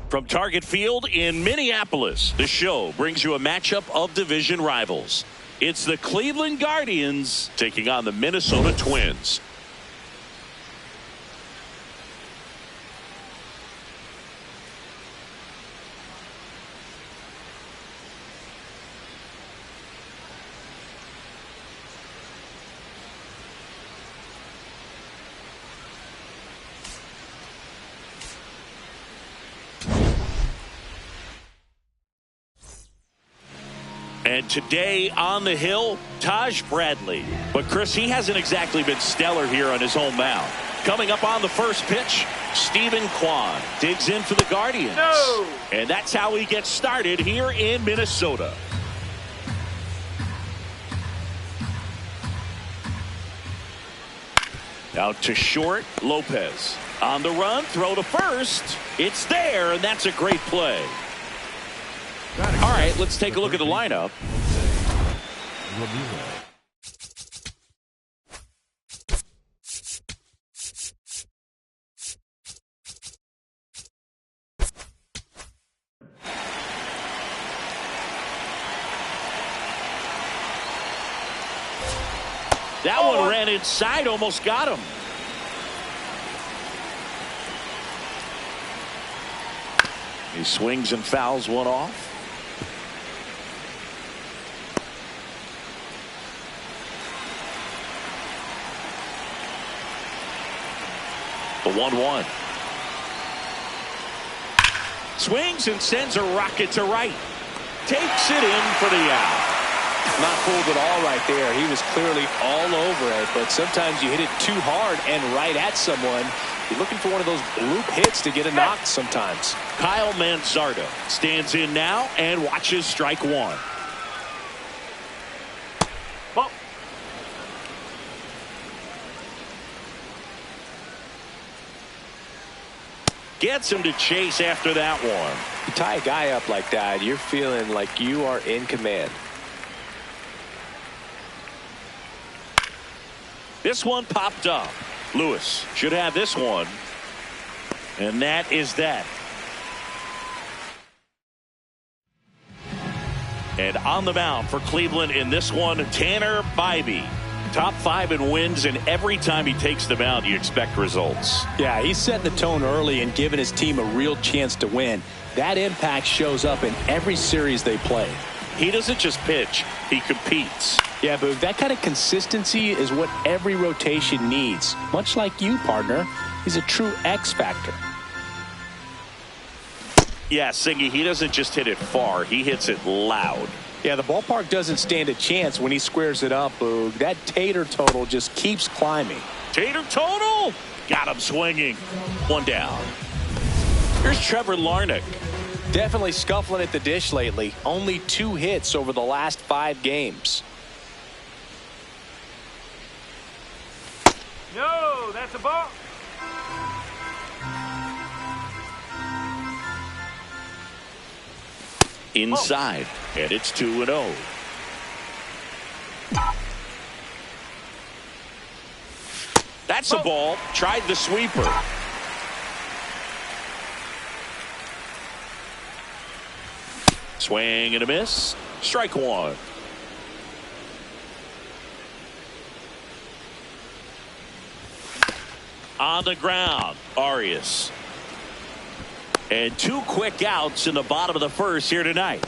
From Target Field in Minneapolis, the show brings you a matchup of division rivals. It's the Cleveland Guardians taking on the Minnesota Twins. And today on the hill, Taj Bradley. But Chris, he hasn't exactly been stellar here on his home mound. Coming up on the first pitch, Stephen Kwan digs in for the Guardians. No! And that's how he gets started here in Minnesota. Out to short, Lopez. On the run, throw to first. It's there, and that's a great play. All right, let's take a look at the lineup. That one ran inside, almost got him. He swings and fouls one off. The 1-1. Swings and sends a rocket to right. Takes it in for the out. Not fooled at all right there. He was clearly all over it, but sometimes you hit it too hard and right at someone. You're looking for one of those bloop hits to get a knock sometimes. Kyle Manzardo stands in now and watches strike one. Oh. Gets him to chase after that one. You tie a guy up like that, you're feeling like you are in command. This one popped up. Lewis should have this one. And that is that. And on the mound for Cleveland in this one, Tanner Bybee. Top 5 in wins, and every time he takes the mound, you expect results. Yeah, he's setting the tone early and giving his team a real chance to win. That impact shows up in every series they play. He doesn't just pitch, he competes. Yeah, but that kind of consistency is what every rotation needs. Much like you, partner. He's a true X factor. Yeah, Singy, he doesn't just hit it far, he hits it loud. Yeah, the ballpark doesn't stand a chance when he squares it up, Boog. That Tater total just keeps climbing. Tater total! Got him swinging. One down. Here's Trevor Larnach. Definitely scuffling at the dish lately. Only 2 hits over the last 5 games. No, that's a ball. Inside, and it's 2-0. That's a ball. Tried the sweeper. Swing and a miss. Strike one. On the ground, Arias. And 2 quick outs in the bottom of the first here tonight.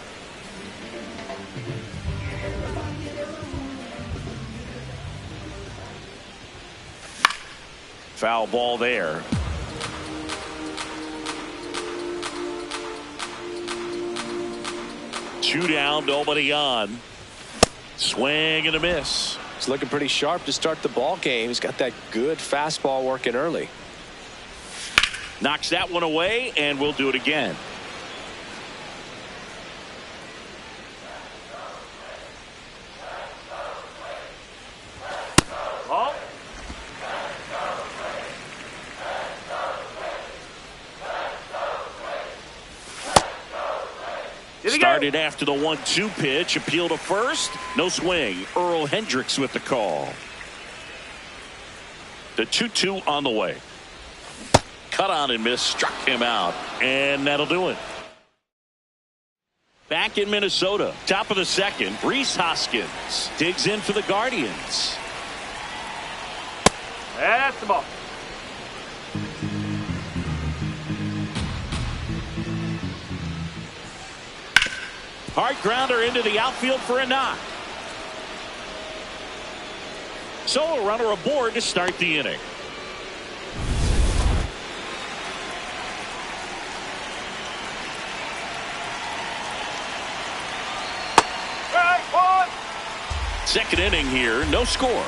Foul ball there. Two down, nobody on. Swing and a miss. He's looking pretty sharp to start the ball game. He's got that good fastball working early. Knocks that one away, and we'll do it again. Ball. Started after the 1-2 pitch. Appeal to first. No swing. Earl Hendricks with the call. The 2-2 on the way. cut on and miss, struck him out, and that'll do it. Back in Minnesota, top of the second, Rhys Hoskins digs in for the Guardians. That's the ball. Hard grounder into the outfield for a knock. So a runner aboard to start the inning. Second inning here, no score.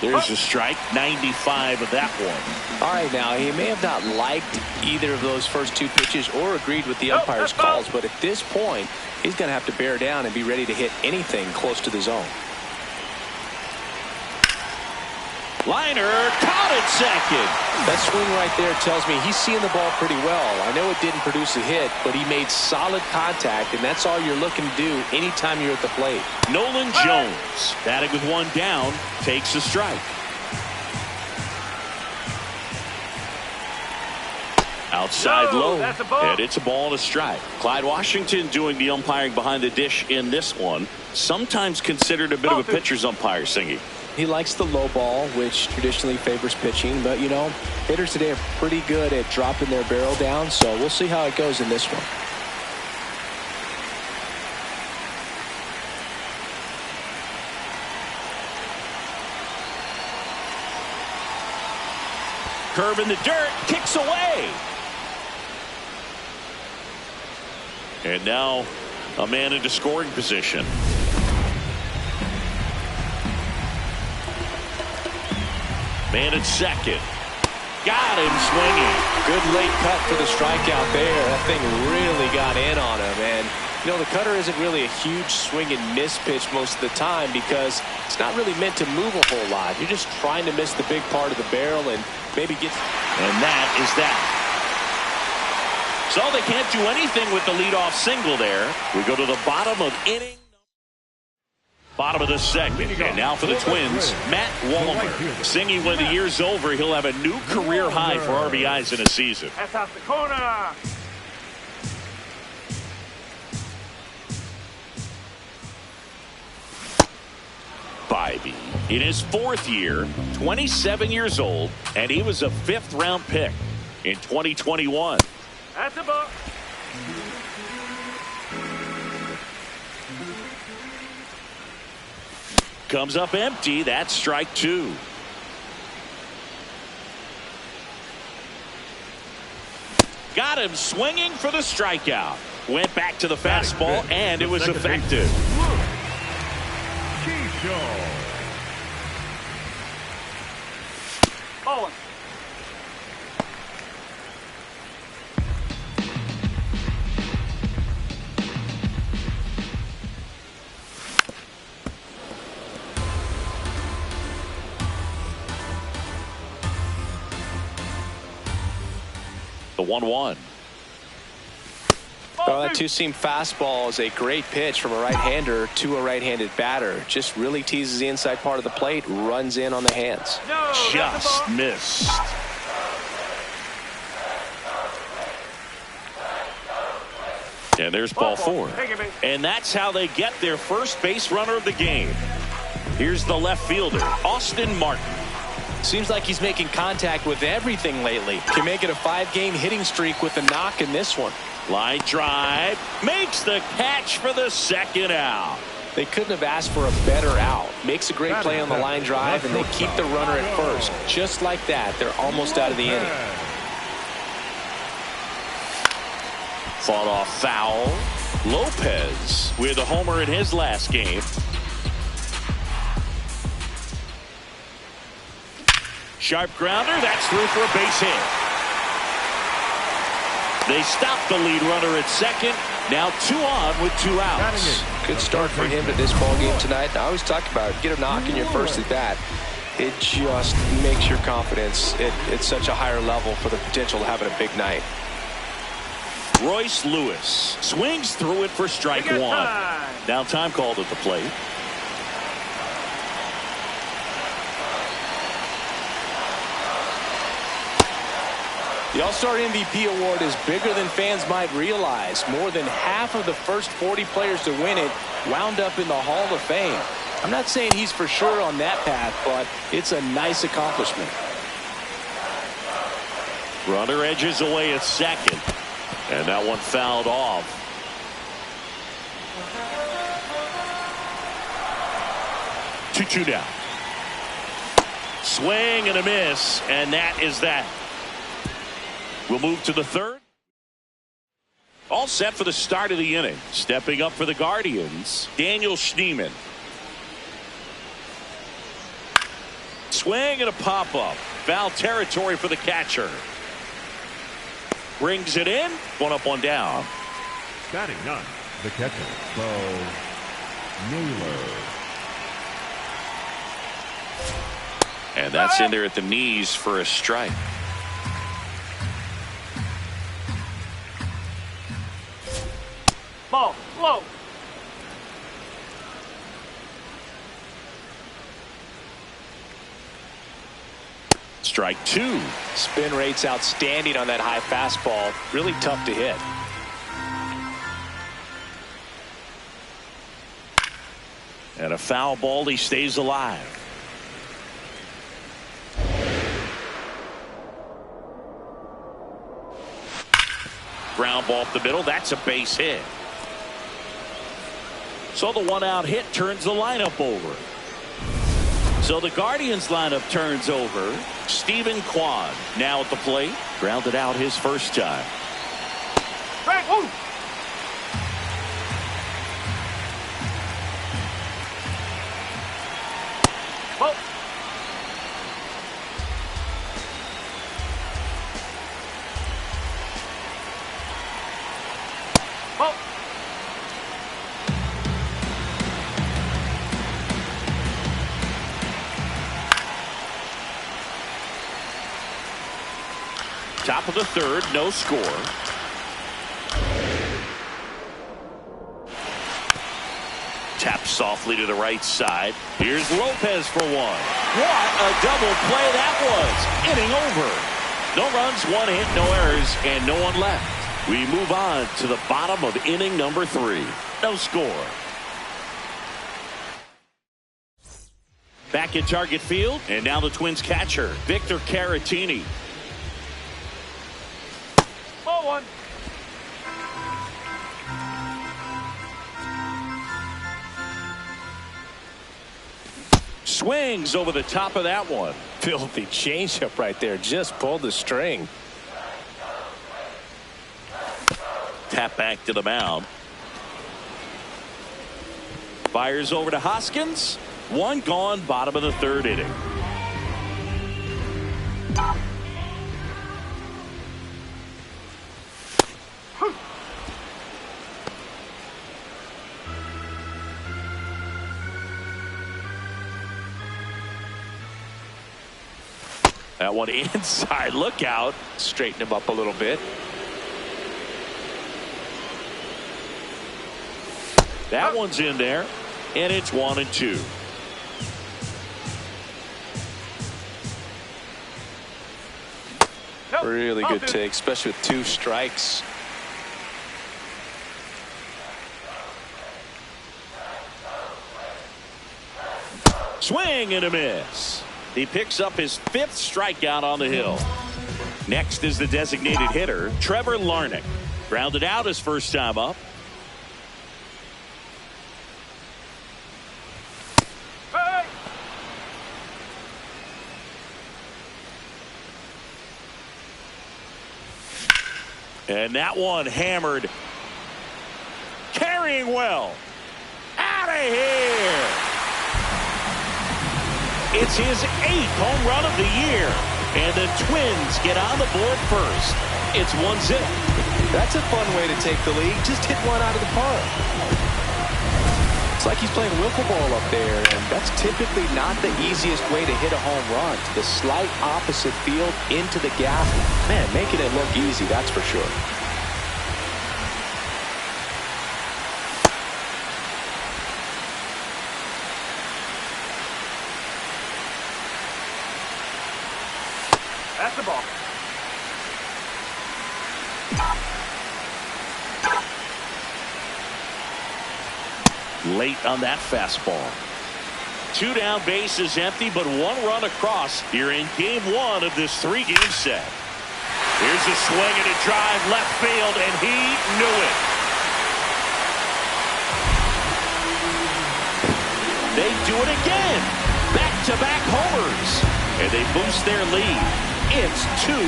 There's a strike, 95 of that one. All right, now he may have not liked either of those first two pitches or agreed with the umpire's calls, but at this point, he's going to have to bear down and be ready to hit anything close to the zone. Liner caught at second. That swing right there tells me he's seeing the ball pretty well. I know it didn't produce a hit, but he made solid contact, and that's all you're looking to do anytime you're at the plate. Nolan Jones, batting with one down, takes a strike. Outside low, and it's a ball and a strike. Clyde Washington doing the umpiring behind the dish in this one. Sometimes considered a bit of a pitcher's umpire, Singy. He likes the low ball, which traditionally favors pitching, but you know, hitters today are pretty good at dropping their barrel down, so we'll see how it goes in this one. Curve in the dirt, kicks away. And now a man into scoring position. Man at second. Got him swinging. Good late cut for the strikeout there. That thing really got in on him. And, you know, the cutter isn't really a huge swing and miss pitch most of the time because it's not really meant to move a whole lot. You're just trying to miss the big part of the barrel and maybe get... And that is that. So they can't do anything with the leadoff single there. We go to the bottom of inning. Bottom of the segment, and now for the Twins, Matt Wallmer. Singy, when the year's over, he'll have a new career high for RBIs in a season. That's off the corner. Bybee, in his fourth year, 27 years old, and he was a fifth-round pick in 2021. That's a ball. Comes up empty. That's strike two. Got him swinging for the strikeout. Went back to the fastball, and it was effective. Bowling. The 1-1. Well, that two-seam fastball is a great pitch from a right-hander to a right-handed batter. Just really teases the inside part of the plate, runs in on the hands. No, just missed. And there's ball four. And that's how they get their first base runner of the game. Here's the left fielder, Austin Martin. Seems like he's making contact with everything lately. Can make it a 5-game hitting streak with a knock in this one. Line drive, makes the catch for the second out. They couldn't have asked for a better out. Makes a great play on the line drive, and they keep the runner at first. Just like that, they're almost out of the inning. Fought off foul. Lopez with a homer in his last game. Sharp grounder, that's through for a base hit. They stop the lead runner at second. Now 2 on with 2 outs. Good start for him to this ball game tonight. I always talk about it. Get a knock in your first at bat. It just makes your confidence at such a higher level for the potential of having a big night. Royce Lewis swings through it for strike 1. Now time called at the plate. The All-Star MVP award is bigger than fans might realize. More than half of the first 40 players to win it wound up in the Hall of Fame. I'm not saying he's for sure on that path, but it's a nice accomplishment. Runner edges away at second. And that one fouled off. Two down. Swing and a miss, and that is that. We'll move to the third. All set for the start of the inning. Stepping up for the Guardians, Daniel Schneemann. Swing and a pop-up. Foul territory for the catcher. Brings it in. One up, one down. Batting none, the catcher, Bo Naylor. And that's in there at the knees for a strike. Ball, low. Strike two. Spin rate's outstanding on that high fastball. Really tough to hit. And a foul ball. He stays alive. Ground ball up the middle. That's a base hit. So the one out hit turns the lineup over. So the Guardians lineup turns over. Stephen Kwan now at the plate. Grounded out his first time. Right, woo. Ball. Ball. Top of the third, no score. Tap softly to the right side. Here's Lopez for one. What a double play that was. Inning over. No runs, one hit, no errors, and no one left. We move on to the bottom of inning number 3. No score. Back at Target Field, and now the Twins catcher, Victor Caratini. Ball one. Swings over the top of that one. Filthy changeup right there. Just pulled the string. Tap back to the mound. Fires over to Hoskins. One gone, bottom of the third inning. That one inside. Look out. Straighten him up a little bit. That one's in there, and it's 1-2. Nope. Really good Nothing. take, especially with 2 strikes. Swing and a miss. He picks up his 5th strikeout on the hill. Next is the designated hitter, Trevor Larnach. Grounded out his first time up. Hey. And that one hammered. Carrying well. Out of here. It's his 8th home run of the year. And the Twins get on the board first. It's 1-0. That's a fun way to take the lead. Just hit one out of the park. It's like he's playing wiffle ball up there, and that's typically not the easiest way to hit a home run. To the slight opposite field, into the gap. Man, making it look easy, that's for sure. That's the ball. Late on that fastball. 2 down, bases empty, but 1 run across here in game 1 of this 3-game set. Here's a swing and a drive left field, and he knew it. They do it again. Back-to-back homers. And they boost their lead. It's 2-0.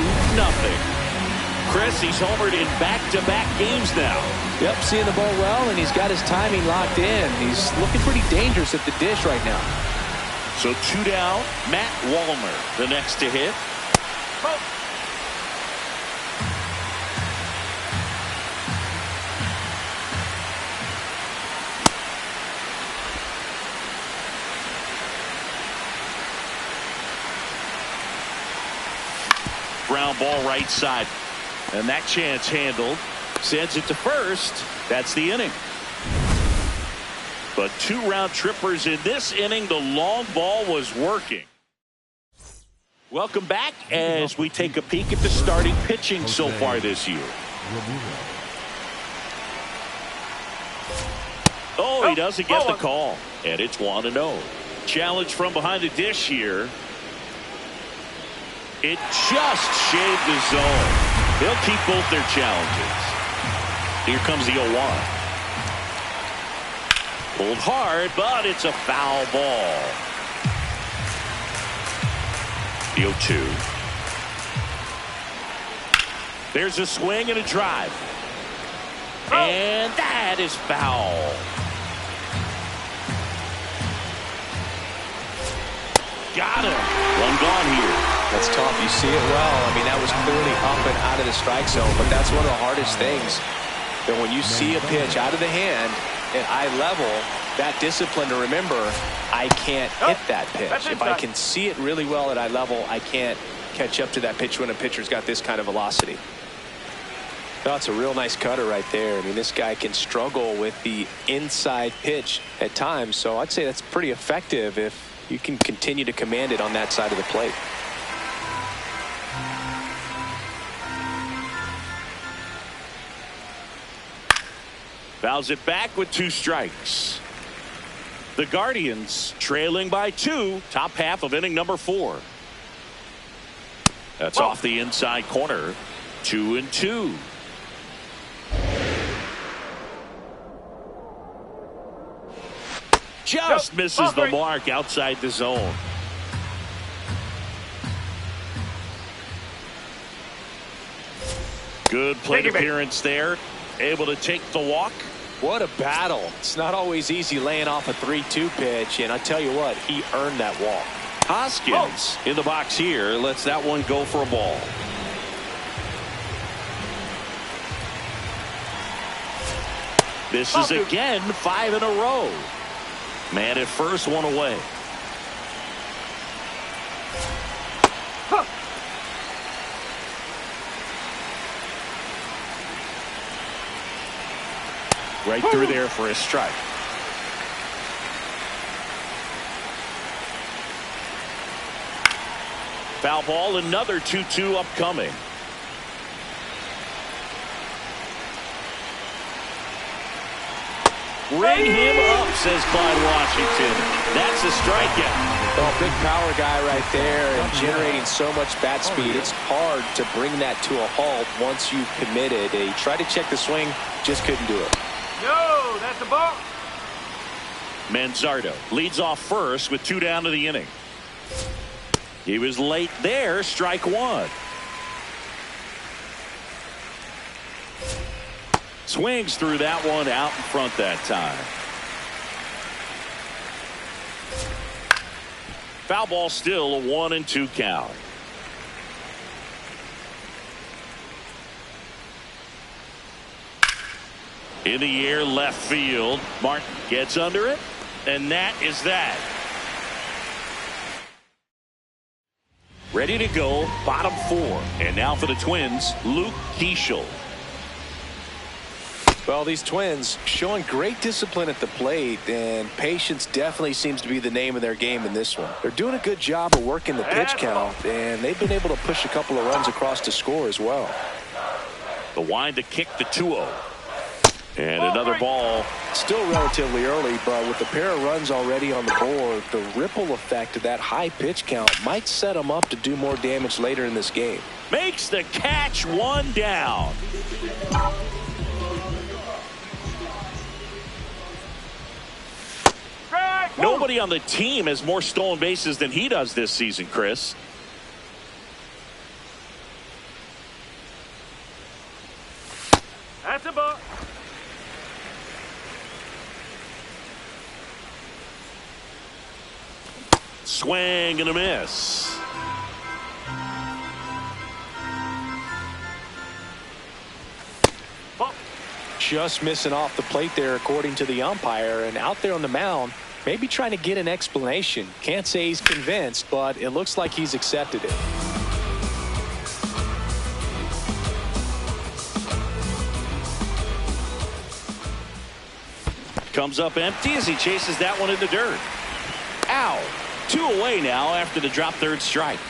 Chris, he's homered in back-to-back games now. Yep, seeing the ball well, and he's got his timing locked in. He's looking pretty dangerous at the dish right now. So 2 down, Matt Wallner, the next to hit. Ball. Ground ball right side. And that chance handled. Sends it to first. That's the inning. But 2 round trippers in this inning. The long ball was working. Welcome back as we take a peek at the starting pitching so far this year. Oh, he doesn't get the call. And it's 1-0. Challenge from behind the dish here. It just shaved the zone. They'll keep both their challenges. Here comes the 0-1. Pulled hard, but it's a foul ball. The 0-2. There's a swing and a drive. And that is foul. Got him. 1 gone here. That's tough. You see it well. I mean, that was clearly up and out of the strike zone, but that's one of the hardest things. That when you see a pitch out of the hand at eye level, that discipline to remember, I can't hit that pitch. If I can see it really well at eye level, I can't catch up to that pitch when a pitcher's got this kind of velocity. That's a real nice cutter right there. I mean, this guy can struggle with the inside pitch at times, so I'd say that's pretty effective if you can continue to command it on that side of the plate. Fouls it back with 2 strikes. The Guardians trailing by 2, top half of inning number 4. That's off the inside corner. 2-2. Just misses the mark outside the zone. Good plate appearance there. Able to take the walk. What a battle. It's not always easy laying off a 3-2 pitch, and I tell you what, he earned that walk. Hoskins in the box here lets that one go for a ball. This is again 5 in a row. Man at first, 1 away. Right through there for a strike. Foul ball, another 2-2 upcoming. Ring him up, says Clyde Washington. That's a strikeout. Well, big power guy right there and generating so much bat speed. It's hard to bring that to a halt once you've committed. He tried to check the swing, just couldn't do it. No, that's a ball. Manzardo leads off first with 2 down to the inning. He was late there, strike 1. Swings through that one out in front that time. Foul ball, still a 1-2 count. In the air, left field. Martin gets under it, and that is that. Ready to go, bottom 4. And now for the Twins, Luke Keeschel. Well, these Twins showing great discipline at the plate, and patience definitely seems to be the name of their game in this one. They're doing a good job of working the pitch count, and they've been able to push a couple of runs across to score as well. The wind to kick the 2-0. And another ball. Still relatively early, but with the pair of runs already on the board, the ripple effect of that high pitch count might set him up to do more damage later in this game. Makes the catch, 1 down. Nobody on the team has more stolen bases than he does this season, Chris. That's a ball. Swing and a miss. Just missing off the plate there, according to the umpire, and out there on the mound, maybe trying to get an explanation. Can't say he's convinced, but it looks like he's accepted it. Comes up empty as he chases that one in the dirt. Ow. 2 away now after the drop third strike.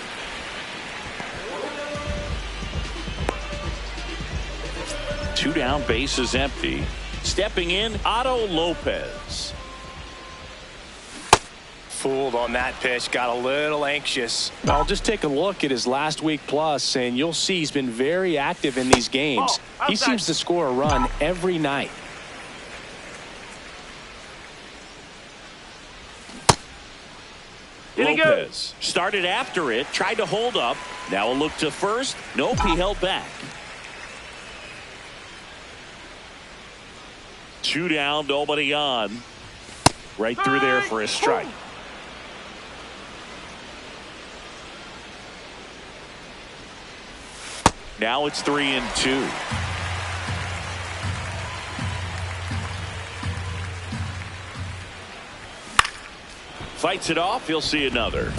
Two down, bases empty. Stepping in, Otto Lopez. Fooled on that pitch, got a little anxious. I'll just take a look at his last week plus, and you'll see he's been very active in these games. He seems to score a run every night. Lopez started after it, tried to hold up. Now a look to first. Nope, he held back. 2 down, nobody on. Right through there for a strike. Now it's 3-2. Fights it off. He'll see another.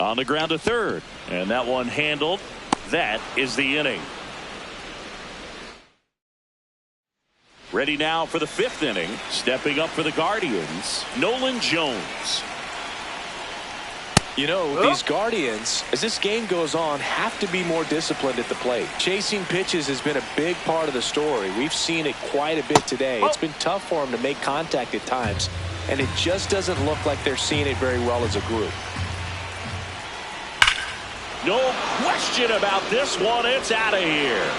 On the ground to third. And that one handled. That is the inning. Ready now for the 5th inning. Stepping up for the Guardians, Nolan Jones. You know, these Guardians, as this game goes on, have to be more disciplined at the plate. Chasing pitches has been a big part of the story. We've seen it quite a bit today. It's been tough for them to make contact at times, and it just doesn't look like they're seeing it very well as a group. No question about this one. It's out of here.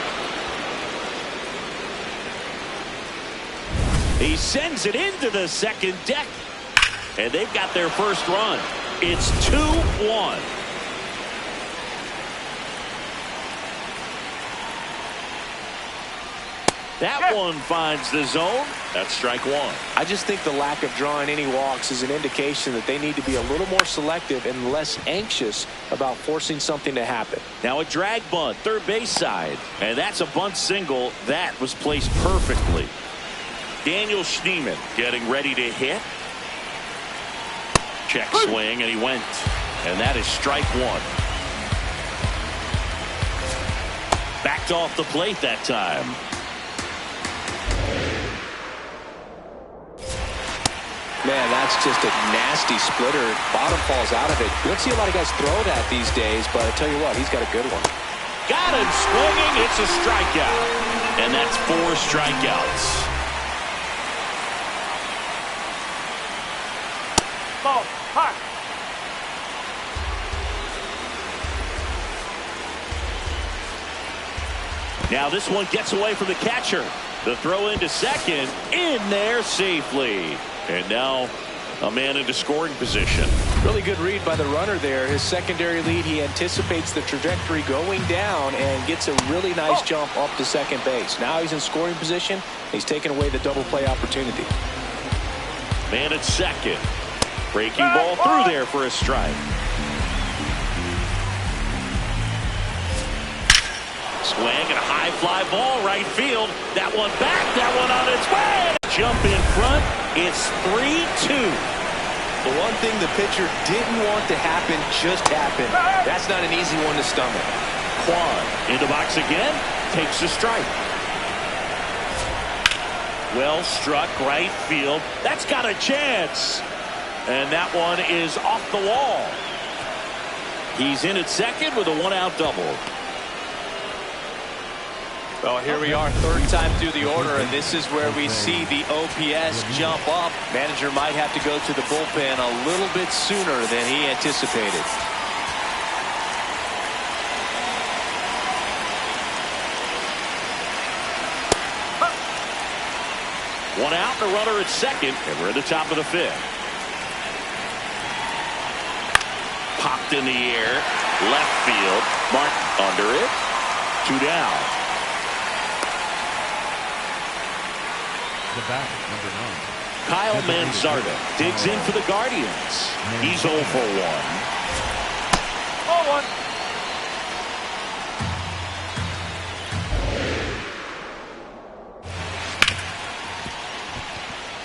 He sends it into the second deck, and they've got their first run. It's 2-1. That one finds the zone. That's strike 1. I just think the lack of drawing any walks is an indication that they need to be a little more selective and less anxious about forcing something to happen. Now a drag bunt, third base side. And that's a bunt single. That was placed perfectly. Daniel Schneemann getting ready to hit. Check swing, and he went. And that is strike 1. Backed off the plate that time. Man, that's just a nasty splitter. Bottom falls out of it. You don't see a lot of guys throw that these days, but I tell you what, he's got a good one. Got him swinging. It's a strikeout. And that's 4 strikeouts. Ball. Hard. Now this one gets away from the catcher. The throw into second, in there safely. And now a man into scoring position. Really good read by the runner there. His secondary lead, he anticipates the trajectory going down and gets a really nice jump up to second base. Now he's in scoring position. He's taking away the double play opportunity. Man at second. Breaking ball through there for a strike. Swing and a high fly ball right field. That one back, that one on its way. Jump in front. It's 3-2. The one thing the pitcher didn't want to happen just happened. That's not an easy one to stomach. Kwan into box again. Takes a strike. Well struck right field. That's got a chance. And that one is off the wall. He's in at second with a one-out double. Well, here we are, third time through the order, and this is where we see the OPS jump up. Manager might have to go to the bullpen a little bit sooner than he anticipated. One out and a runner at second, and we're at the top of the fifth. Popped in the air, left field. Martin under it. 2 down. The bat, number 9. Kyle Manzardo digs in for the Guardians. He's 0 for 1. 0-1.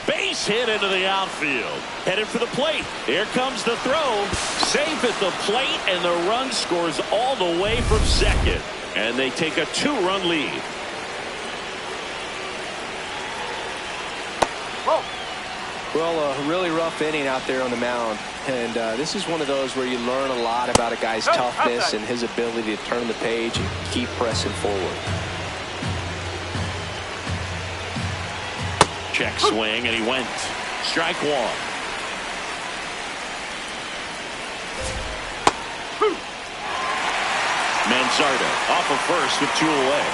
Base hit into the outfield. Headed for the plate. Here comes the throw. Safe at the plate, and the run scores all the way from second. And they take a 2-run lead. Well, a really rough inning out there on the mound. And this is one of those where you learn a lot about a guy's toughness and his ability to turn the page and keep pressing forward. Check swing, and he went. Strike 1. Manzardo off of first with 2 away.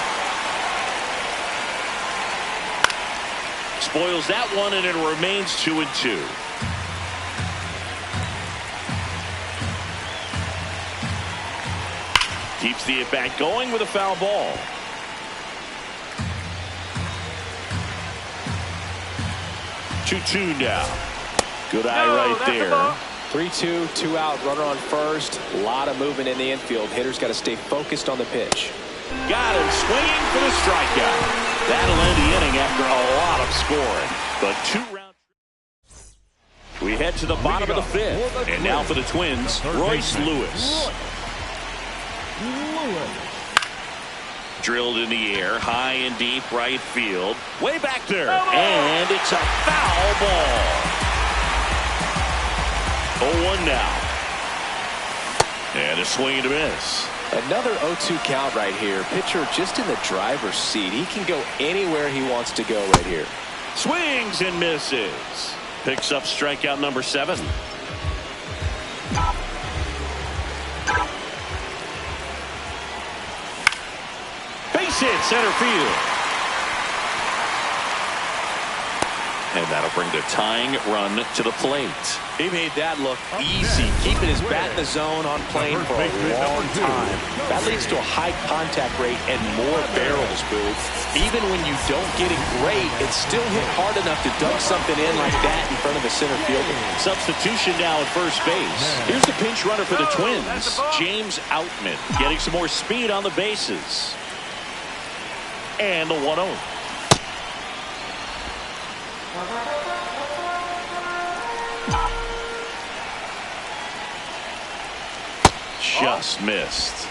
Spoils that one, and it remains 2-2. Keeps the at-bat going with a foul ball. Two now. Good eye right there. 3-2, 2 out, runner on first. A lot of movement in the infield. Hitter's got to stay focused on the pitch. Got him swinging for the strikeout. That'll end the inning after a lot of scoring. But 2-round. We head to the bottom of the fifth. And now for the Twins, Royce Lewis. Drilled in the air, high and deep right field. Way back there. And it's a foul ball. 0-1 now. And a swing and a miss. Another 0-2 count right here. Pitcher just in the driver's seat. He can go anywhere he wants to go right here. Swings and misses. Picks up strikeout number 7. Base hit center field. And that'll bring the tying run to the plate. He made that look easy, keeping his bat in the zone on plane for a long time. That leads to a high contact rate and more barrels, Boo. Even when you don't get it great, it's still hit hard enough to dunk something in like that in front of a center fielder. Substitution now at first base. Here's the pinch runner for the Twins, James Outman, getting some more speed on the bases. And the 1-0. Just missed.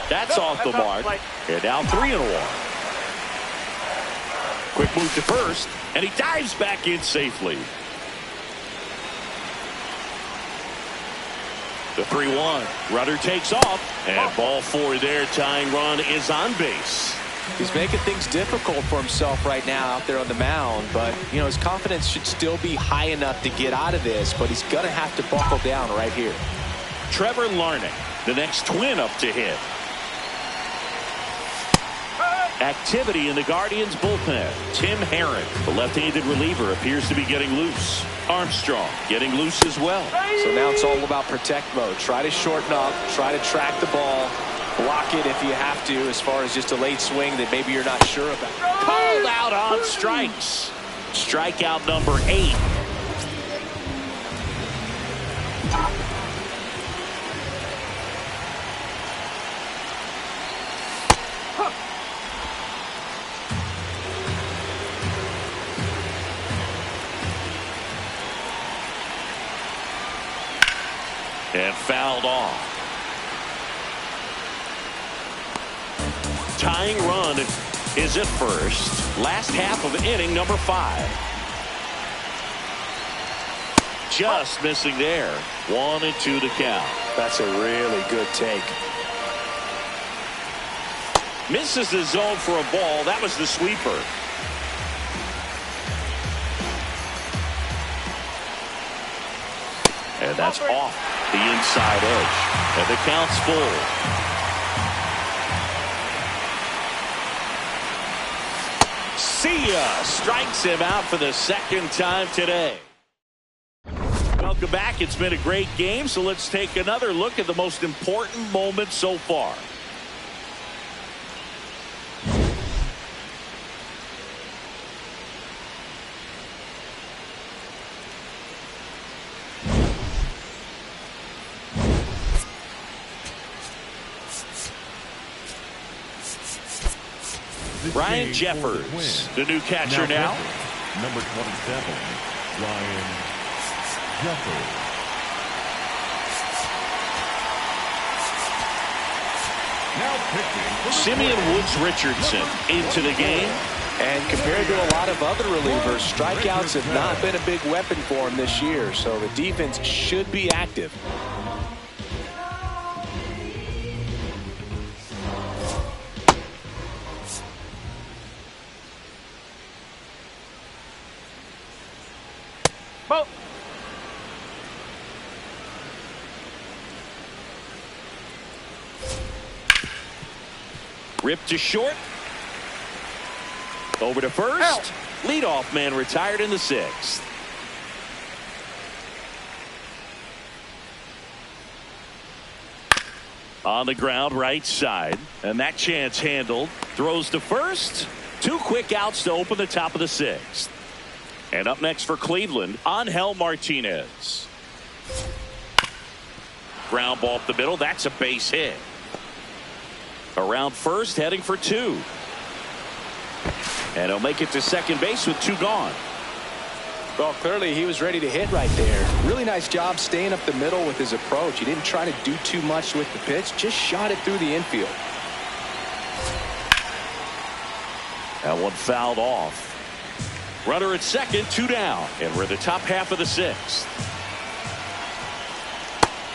That's off the mark. And now 3-1. Quick move to first, and he dives back in safely. The 3-1. Runner takes off, and ball 4 there. Tying run is on base. He's making things difficult for himself right now out there on the mound, but you know his confidence should still be high enough to get out of this, but he's going to have to buckle down right here. Trevor Larnach, the next Twin up to hit. Activity in the Guardians bullpen. Tim Herron, the left-handed reliever, appears to be getting loose. Armstrong getting loose as well. So now it's all about protect mode. Try to shorten up, try to track the ball, block it if you have to, as far as just a late swing that maybe you're not sure about. Called out on strikes. Strikeout number 8. And fouled off. Tying run is at first. Last half of inning number 5. Just missing there. 1-2 to count. That's a really good take. Misses the zone for a ball. That was the sweeper. And that's off the inside edge. And the count's full. See ya. Strikes him out for the second time today. Welcome back. It's been a great game, so let's take another look at the most important moments so far. Ryan Jeffers, the new catcher now. Number 27, Ryan Jeffers. Simeon Woods Richardson into the game. And compared to a lot of other relievers, strikeouts have not been a big weapon for him this year, so the defense should be active. Ball. Ripped to short. Over to first. Out. Leadoff man retired in the 6th. On the ground right side. And that chance handled. Throws to first. 2 quick outs to open the top of the 6th. And up next for Cleveland, Angel Martinez. Ground ball up the middle. That's a base hit. Around first, heading for 2. And he'll make it to second base with 2 gone. Well, clearly he was ready to hit right there. Really nice job staying up the middle with his approach. He didn't try to do too much with the pitch, just shot it through the infield. That one fouled off. Runner at second, 2 down. And we're in the top half of the 6th.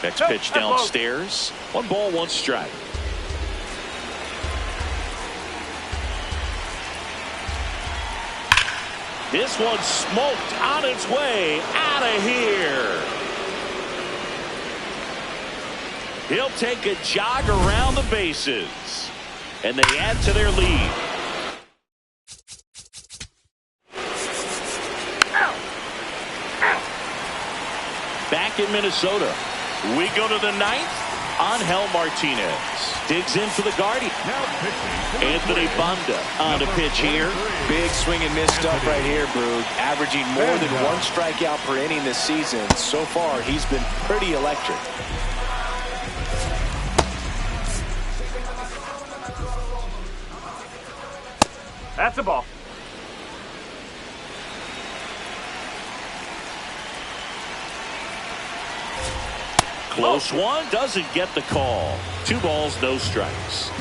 Next pitch downstairs. 1 ball, 1 strike. This one smoked on its way out of here. He'll take a jog around the bases. And they add to their lead. Back in Minnesota. We go to the 9th. Angel Martinez digs in for the Guardian. Anthony Banda on the pitch here. Big swing and miss stuff right here, Brug. Averaging more than 1 strikeout per inning this season. So far, he's been pretty electric. That's a ball. Close one, doesn't get the call. 2 balls, no strikes.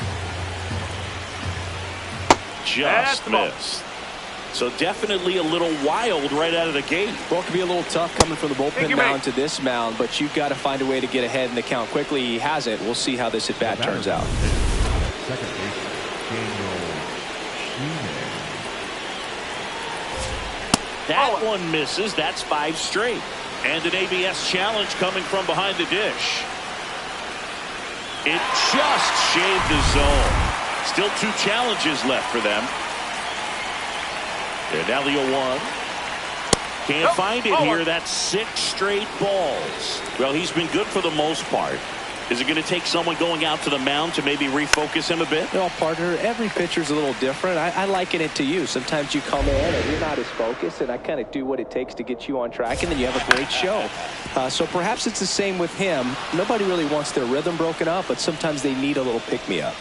Just missed. So definitely a little wild right out of the gate. Well, it can be a little tough coming from the bullpen mound to this mound, but you've got to find a way to get ahead in the count quickly. He hasn't. We'll see how this at bat turns out. Second base, That one misses. That's 5 straight. And an ABS challenge coming from behind the dish. It just shaved the zone. Still 2 challenges left for them. And now the 0-1. Can't find it here. That's 6 straight balls. Well, he's been good for the most part. Is it going to take someone going out to the mound to maybe refocus him a bit? Well, partner, every pitcher's a little different. I liken it to you. Sometimes you come in and you're not as focused, and I kind of do what it takes to get you on track, and then you have a great show. So perhaps it's the same with him. Nobody really wants their rhythm broken up, but sometimes they need a little pick-me-up.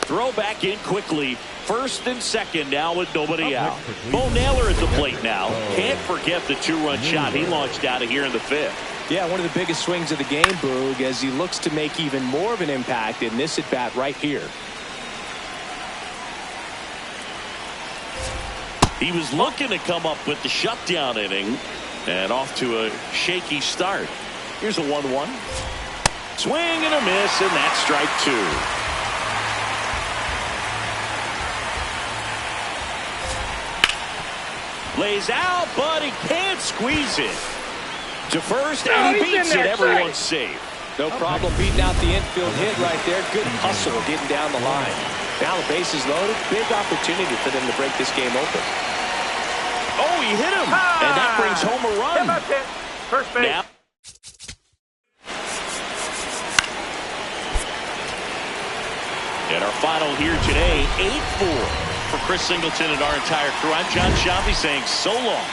Throw back in quickly. First and second now with nobody out. Bo Naylor at the plate now. Can't forget the 2-run shot he launched out of here in the 5th. Yeah, one of the biggest swings of the game, Boog, as he looks to make even more of an impact in this at-bat right here. He was looking to come up with the shutdown inning and off to a shaky start. Here's a 1-1. Swing and a miss, and that's strike 2. Lays out, but he can't squeeze it. To first, and he beats it. Everyone's safe. No problem beating out the infield hit right there. Good hustle getting down the line. Now the base is loaded. Big opportunity for them to break this game open. Oh, he hit him. And that brings home a run. First base. Now, and our final here today, 8-4. For Chris Singleton and our entire crew, I'm John Sciambi saying so long.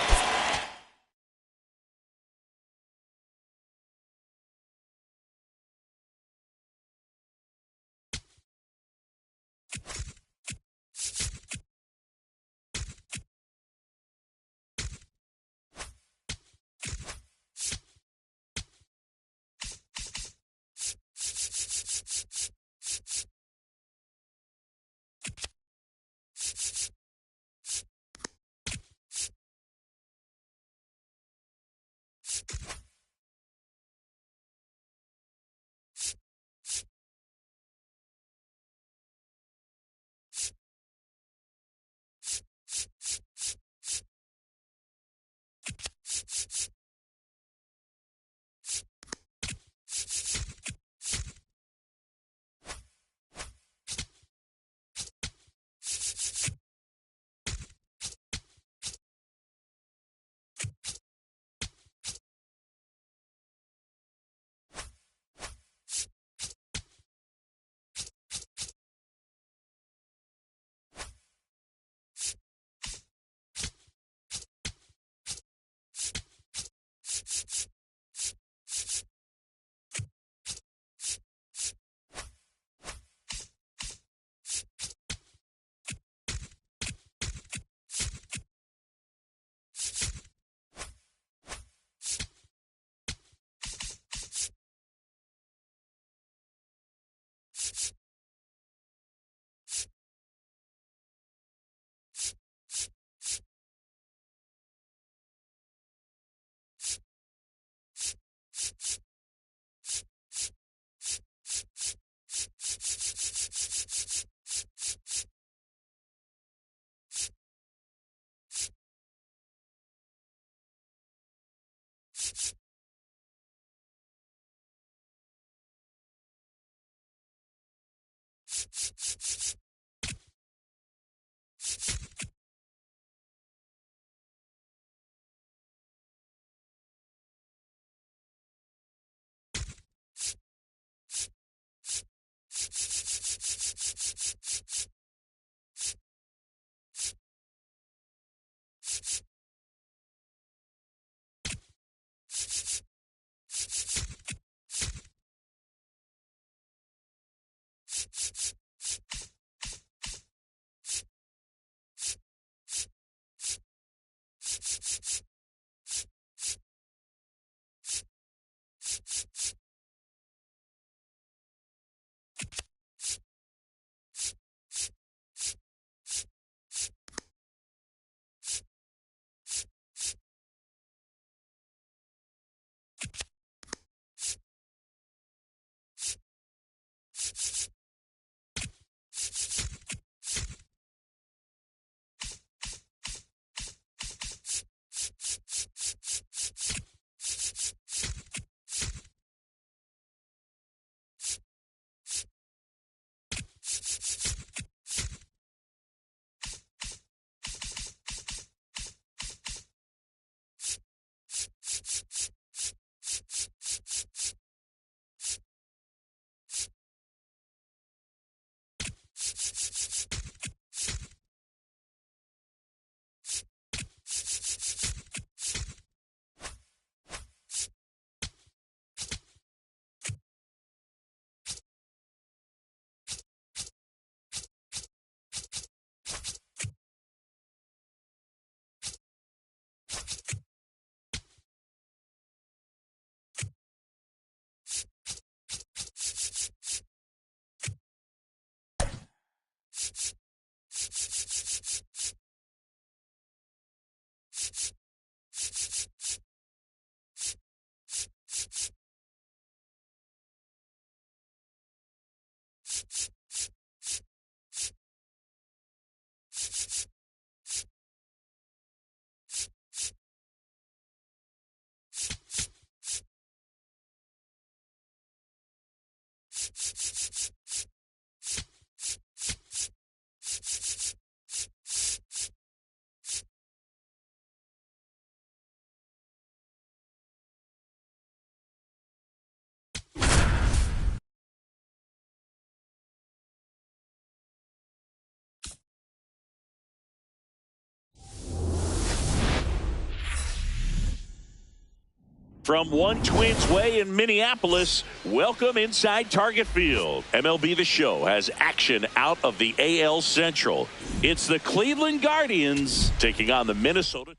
From One Twins Way in Minneapolis, welcome inside Target Field. MLB The Show has action out of the AL Central. It's the Cleveland Guardians taking on the Minnesota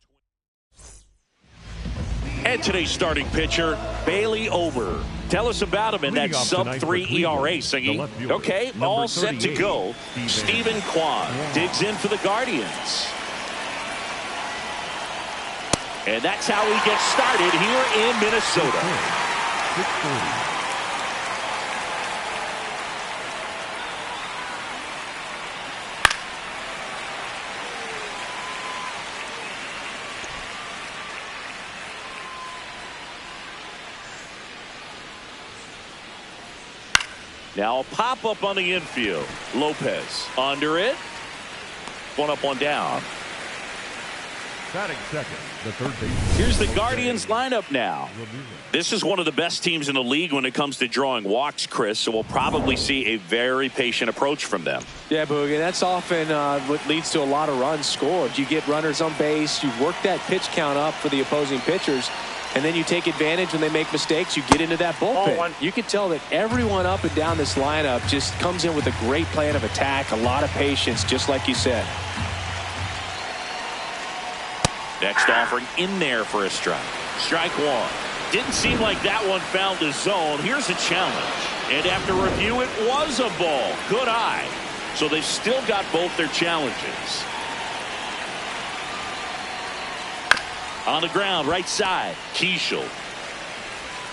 Twins. And today's starting pitcher, Bailey Ober. Tell us about him in that sub-3 ERA, Singy. Okay, all set to go. Stephen Kwan digs in for the Guardians. And that's how he gets started here in Minnesota. 640. Now a pop-up on the infield. Lopez under it. One up, one down. Batting second, the third baseman. Here's the Guardians lineup now. This is one of the best teams in the league when it comes to drawing walks, Chris, so we'll probably see a very patient approach from them. Yeah, Boogie, that's often what leads to a lot of runs scored. You get runners on base, you work that pitch count up for the opposing pitchers, and then you take advantage when they make mistakes. You get into that bullpen. You can tell that everyone up and down this lineup just comes in with a great plan of attack, a lot of patience, just like you said. Next offering in there for a strike. Strike one. Didn't seem like that one found the zone. Here's a challenge. And after review, it was a ball. Good eye. So they've still got both their challenges. On the ground, right side. Keishel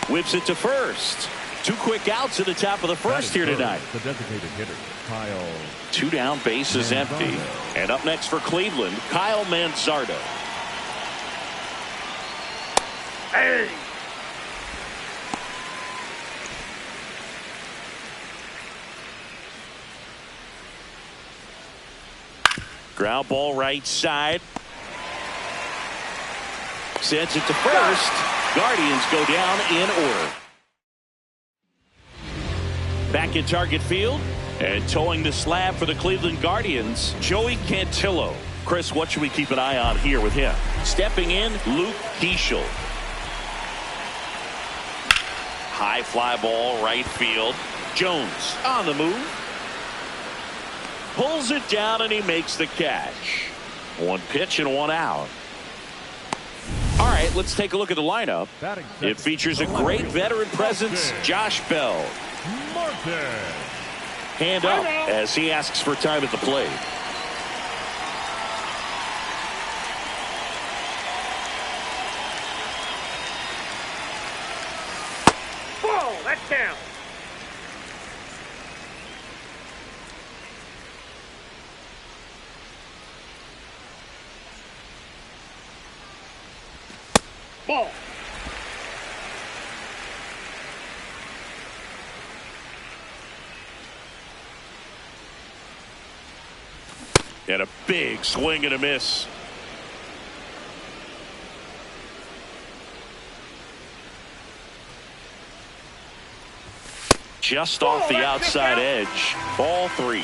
whips it to first. Two quick outs at the top of the first here tonight. The designated hitter, Kyle. Two down, base is empty. And up next for Cleveland, Kyle Manzardo. Hey! Ground ball right side. Sends it to first. Guardians go down in order. Back in Target Field and towing the slab for the Cleveland Guardians, Joey Cantillo. Chris, what should we keep an eye on here with him? Stepping in, Luke Keishel. High fly ball, right field. Jones on the move. Pulls it down and he makes the catch. One pitch and one out. All right, let's take a look at the lineup. It features a great veteran presence, Josh Bell. Hand up as he asks for time at the plate. Whoa, that counts. Ball. And a big swing and a miss. Just off the outside edge. Ball three.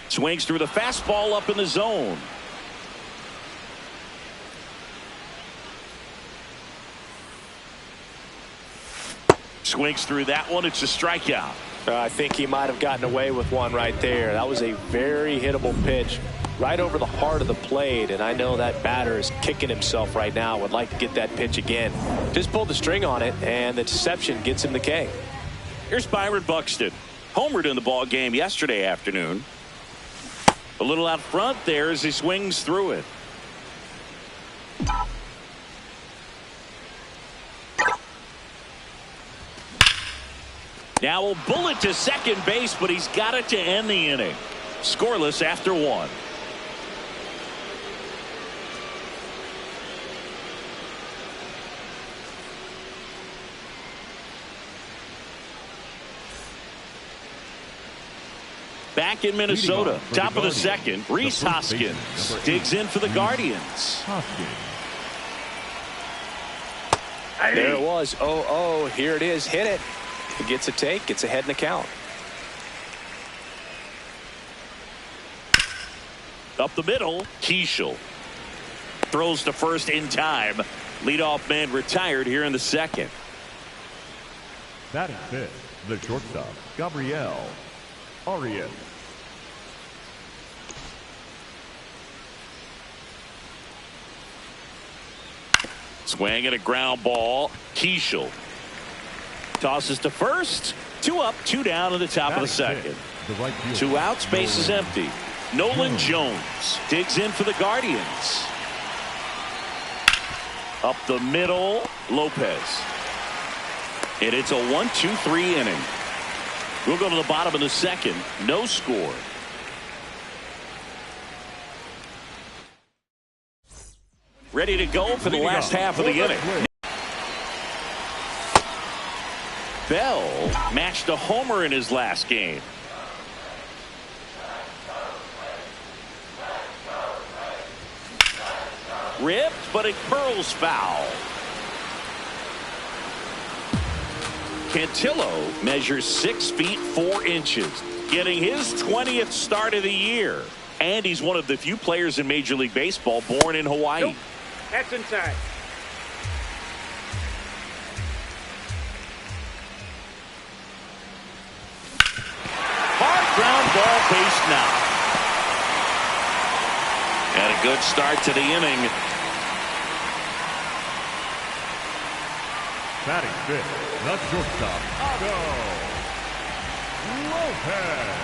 Swings through the fastball up in the zone. Swings through that one. It's a strikeout. I think he might have gotten away with one right there. That was a very hittable pitch right over the heart of the plate, and I know that batter is kicking himself right now. Would like to get that pitch again. Just pulled the string on it, and the deception gets him the K. Here's Byron Buxton. Homered in the ball game yesterday afternoon. A little out front there as he swings through it. Now a bullet to second base, but he's got it to end the inning. Scoreless after one. Back in Minnesota, top of the second, Rhys Hoskins digs in for the Guardians. There it was. 0-0. Here it is. Hit it. He gets a take. Gets ahead in the count. Up the middle, Keishel. throws to first in time. Leadoff man retired here in the second. Batting fifth, the shortstop, Gabriel Arias. Swing and a ground ball. Keishel tosses to first. 2 up, 2 down in the top of the second. Right 2 outs, base is empty. Nolan Jones digs in for the Guardians. Up the middle, Lopez. And it's a 1-2-3 inning. We'll go to the bottom of the second. No score. Ready to go for the last half of the inning. Bell matched a homer in his last game. Ripped, but it curls foul. Cantillo measures 6 feet 4 inches, getting his 20th start of the year. And he's one of the few players in Major League Baseball born in Hawaii. Nope. That's inside. Hard ground ball, base knock. And a good start to the inning. Batting fifth, the shortstop, Otto Lopez.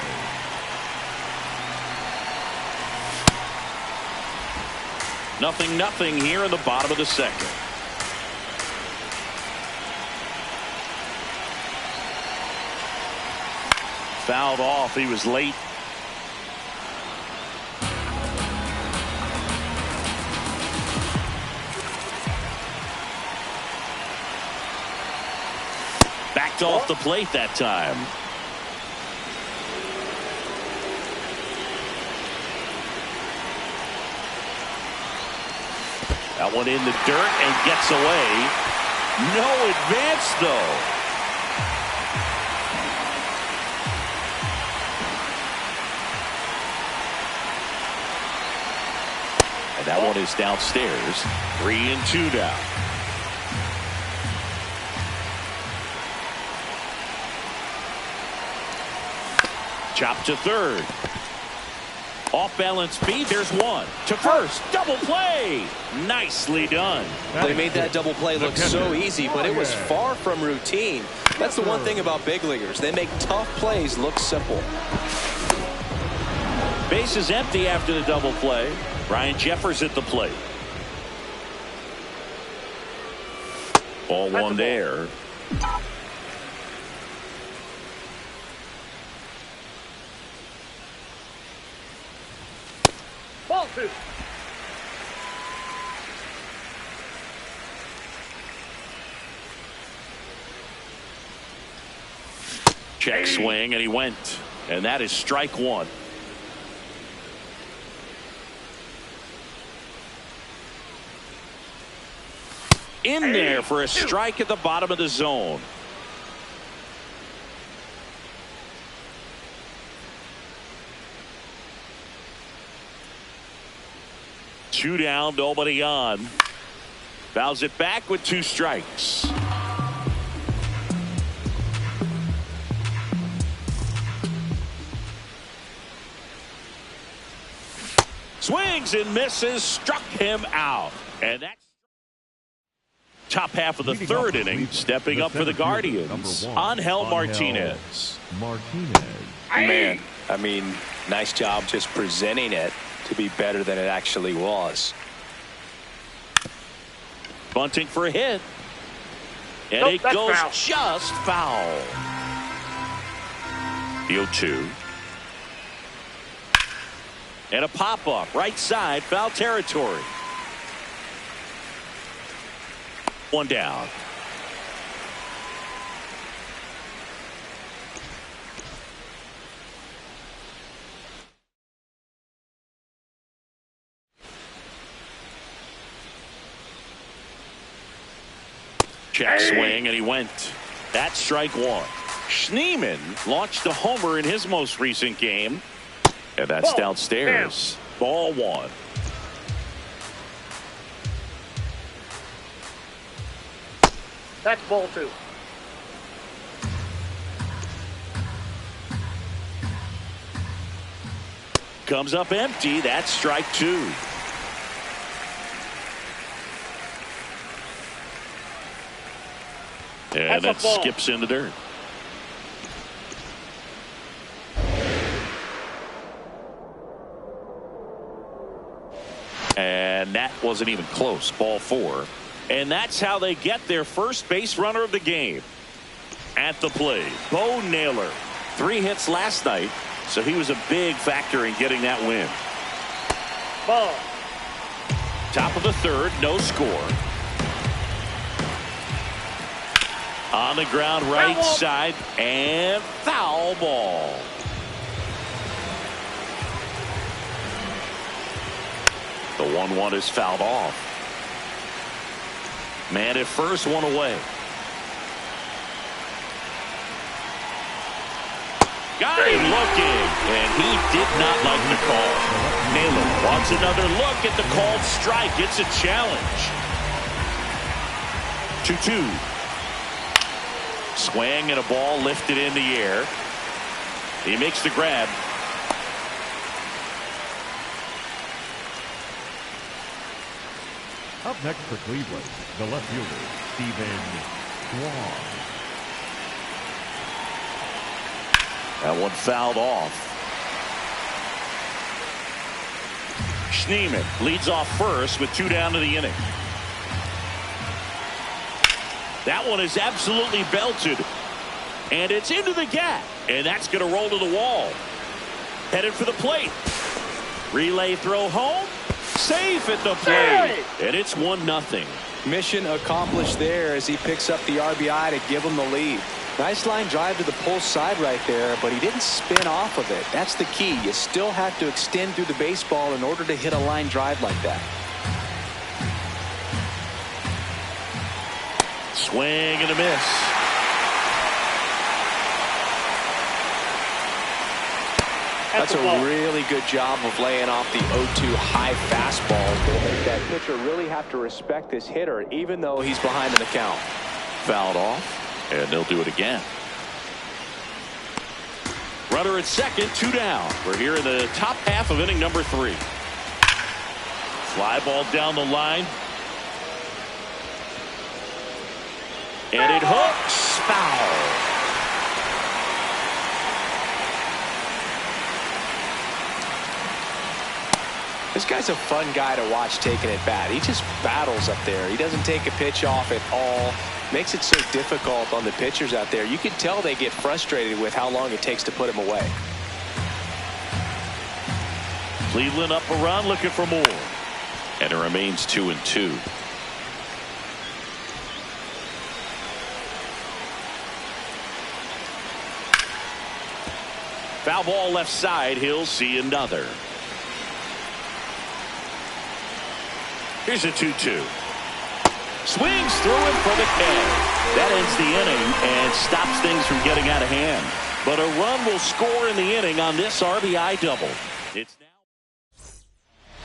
Nothing here in the bottom of the second. Fouled off. He was late. Backed off the plate that time. That one in the dirt and gets away. No advance, though. And that one is downstairs. 3-2 now. Chop to third. Off balance speed. There's one to first. Double play. Nicely done. They made that double play look so easy, but it was far from routine. That's the one thing about big leaguers. They make tough plays look simple. Base is empty after the double play. Ryan Jeffers at the plate. Ball one there. Ball 2. Check swing, and he went. And that is strike one. In there for a strike at the bottom of the zone. Two down, nobody on. Fouls it back with 2 strikes. Swings and misses, struck him out. And that's top half of the third inning. Stepping up for the Guardians, Angel Martinez. Man, I mean, nice job just presenting it to be better than it actually was. Bunting for a hit. And it goes foul. just foul. The 0-2. And a pop-up right side, foul territory. One down. Check swing, and he went. That's strike one. Schneemann launched a homer in his most recent game. And that's downstairs. Ball one. That's ball 2. Comes up empty. That's strike 2. And that skips in the dirt. And that wasn't even close. Ball 4. And that's how they get their first base runner of the game. At the plate, Bo Naylor. 3 hits last night, so he was a big factor in getting that win. Ball. Top of the 3rd, no score. On the ground, right side, and foul ball. The 1-1 is fouled off. Man at first, 1 away. Got him looking, and he did not like the call. Naylor wants another look at the called strike. It's a challenge. 2-2. Swing and a ball lifted in the air. He makes the grab. Up next for Cleveland, the left fielder, Stephen Kwan. That one fouled off. Schneemann leads off first with 2 down to the inning. That one is absolutely belted. And it's into the gap. And that's going to roll to the wall. Headed for the plate. Relay throw home. Safe at the plate. And it's 1-0. Mission accomplished there as he picks up the RBI to give him the lead. Nice line drive to the pull side right there, but he didn't spin off of it. That's the key. You still have to extend through the baseball in order to hit a line drive like that. Swing and a miss. That's a really good job of laying off the 0-2 high fastball. Going to make that pitcher really have to respect this hitter, even though he's behind in the count. Fouled off, and they'll do it again. Runner at second, 2 down. We're here in the top half of inning number 3. Fly ball down the line. And it hooks. Foul. This guy's a fun guy to watch taking at bat. He just battles up there. He doesn't take a pitch off at all. Makes it so difficult on the pitchers out there. You can tell they get frustrated with how long it takes to put him away. Cleveland up a run, looking for more. And it remains 2-2. Foul ball left side. He'll see another. Here's a 2-2. Swings through it for the K. That ends the inning and stops things from getting out of hand. But a run will score in the inning on this RBI double. It's now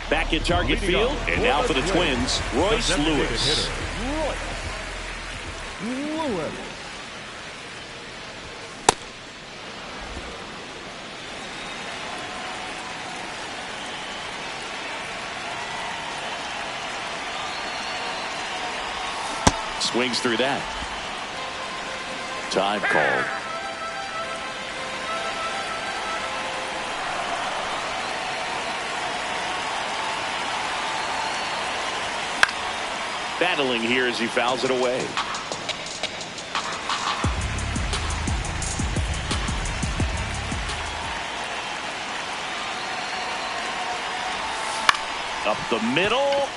back at target field, and now for the Twins, Royce Lewis. Swings through that. Time called. Battling here as he fouls it away. Up the middle.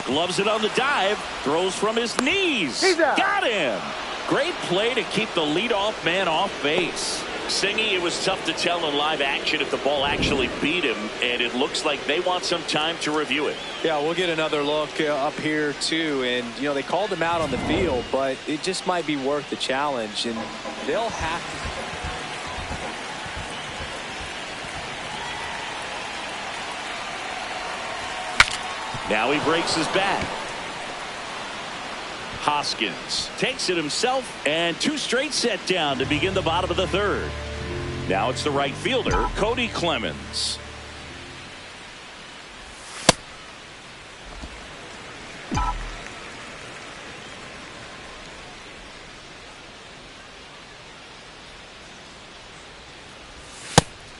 Gloves it on the dive. Throws from his knees. Got him. Great play to keep the leadoff man off base. Singy, it was tough to tell in live action if the ball actually beat him, and it looks like they want some time to review it. Yeah, we'll get another look up here too, and you know they called him out on the field, but it just might be worth the challenge, and they'll have to. Now he breaks his bat. Hoskins takes it himself, and 2 straight set down to begin the bottom of the 3rd. Now it's the right fielder, Cody Clemens.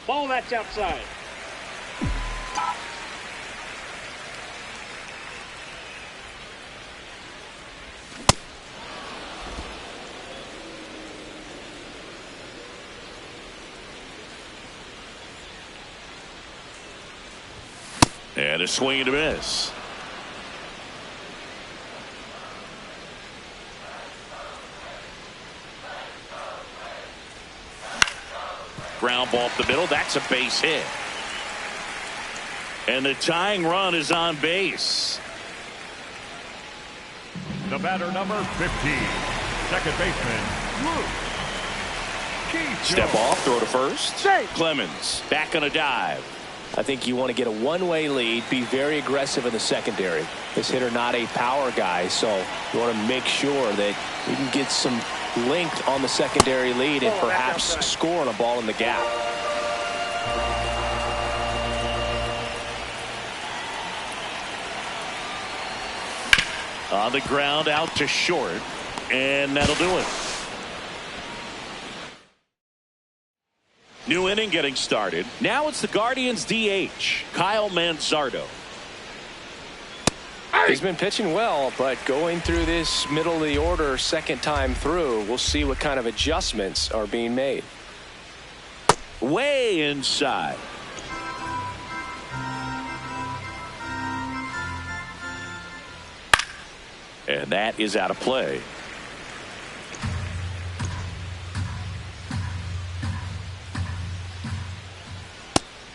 Ball, that's outside. And a swing and a miss. Ground ball up the middle. That's a base hit. And the tying run is on base. The batter, number 15, second baseman, Luke. Step off, throw to first. Clemens back on a dive. I think you want to get a one-way lead, be very aggressive in the secondary. This hitter not a power guy, so you want to make sure that you can get some length on the secondary lead and perhaps score on a ball in the gap. On the ground, out to short, and that'll do it. New inning getting started. Now it's the Guardians DH, Kyle Manzardo. He's been pitching well, but going through this middle of the order second time through, we'll see what kind of adjustments are being made. Way inside. And that is out of play.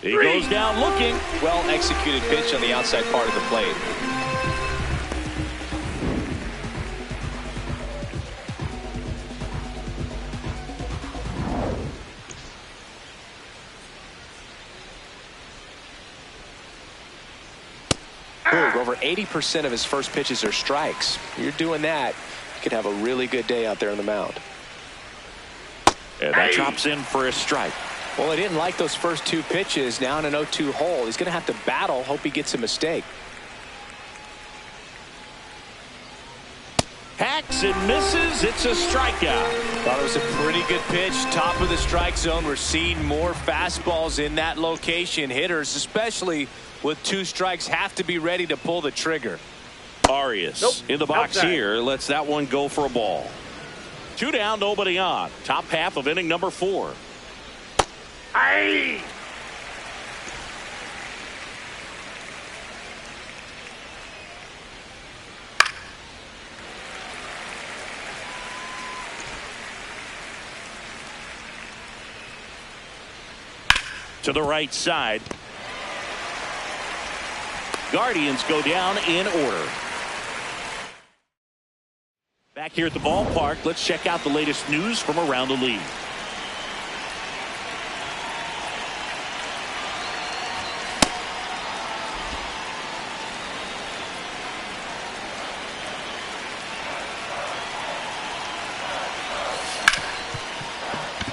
He goes down looking. Well executed pitch on the outside part of the plate. Over 80% of his first pitches are strikes. You're doing that, you could have a really good day out there on the mound. And that drops in for a strike. Well, he didn't like those first 2 pitches. Now in an 0-2 hole, he's going to have to battle, hope he gets a mistake. Hacks and misses. It's a strikeout. Thought it was a pretty good pitch. Top of the strike zone. We're seeing more fastballs in that location. Hitters, especially with 2 strikes, have to be ready to pull the trigger. Arias in the box here. Lets that one go for a ball. 2 down, nobody on. Top half of inning number 4. Aye. To the right side. Guardians go down in order. Back here at the ballpark, let's check out the latest news from around the league.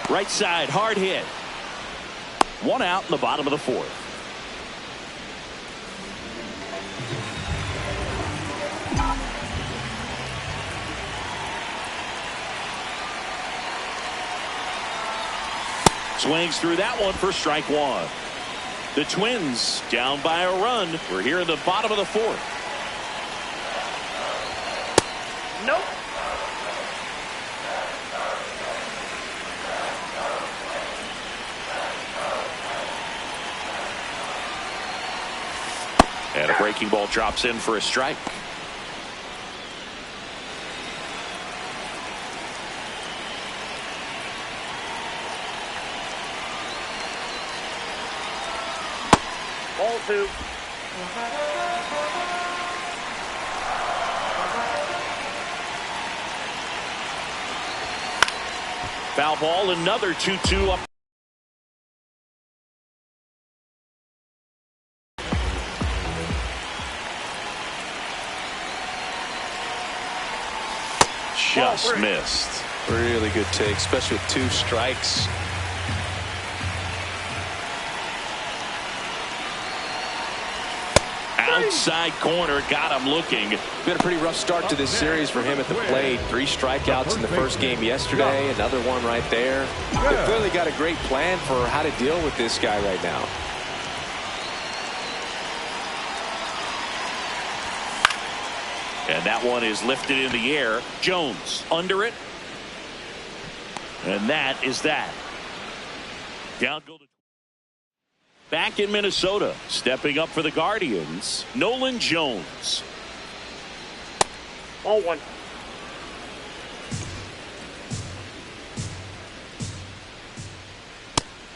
Right side, hard hit. 1 out in the bottom of the 4th. Swings through that one for strike 1. The Twins down by a run. We're here in the bottom of the 4th. Nope. And a breaking ball drops in for a strike. Ball 2. Foul ball, another 2-2 up. just missed. Really good take, especially with 2 strikes. Outside corner, got him looking. Been a pretty rough start to this series for him at the plate. 3 strikeouts in the first game yesterday. Another one right there. They've clearly got a great plan for how to deal with this guy right now. And that one is lifted in the air. Jones under it. And that is that. Down go to back in Minnesota. Stepping up for the Guardians, Nolan Jones. Ball 1.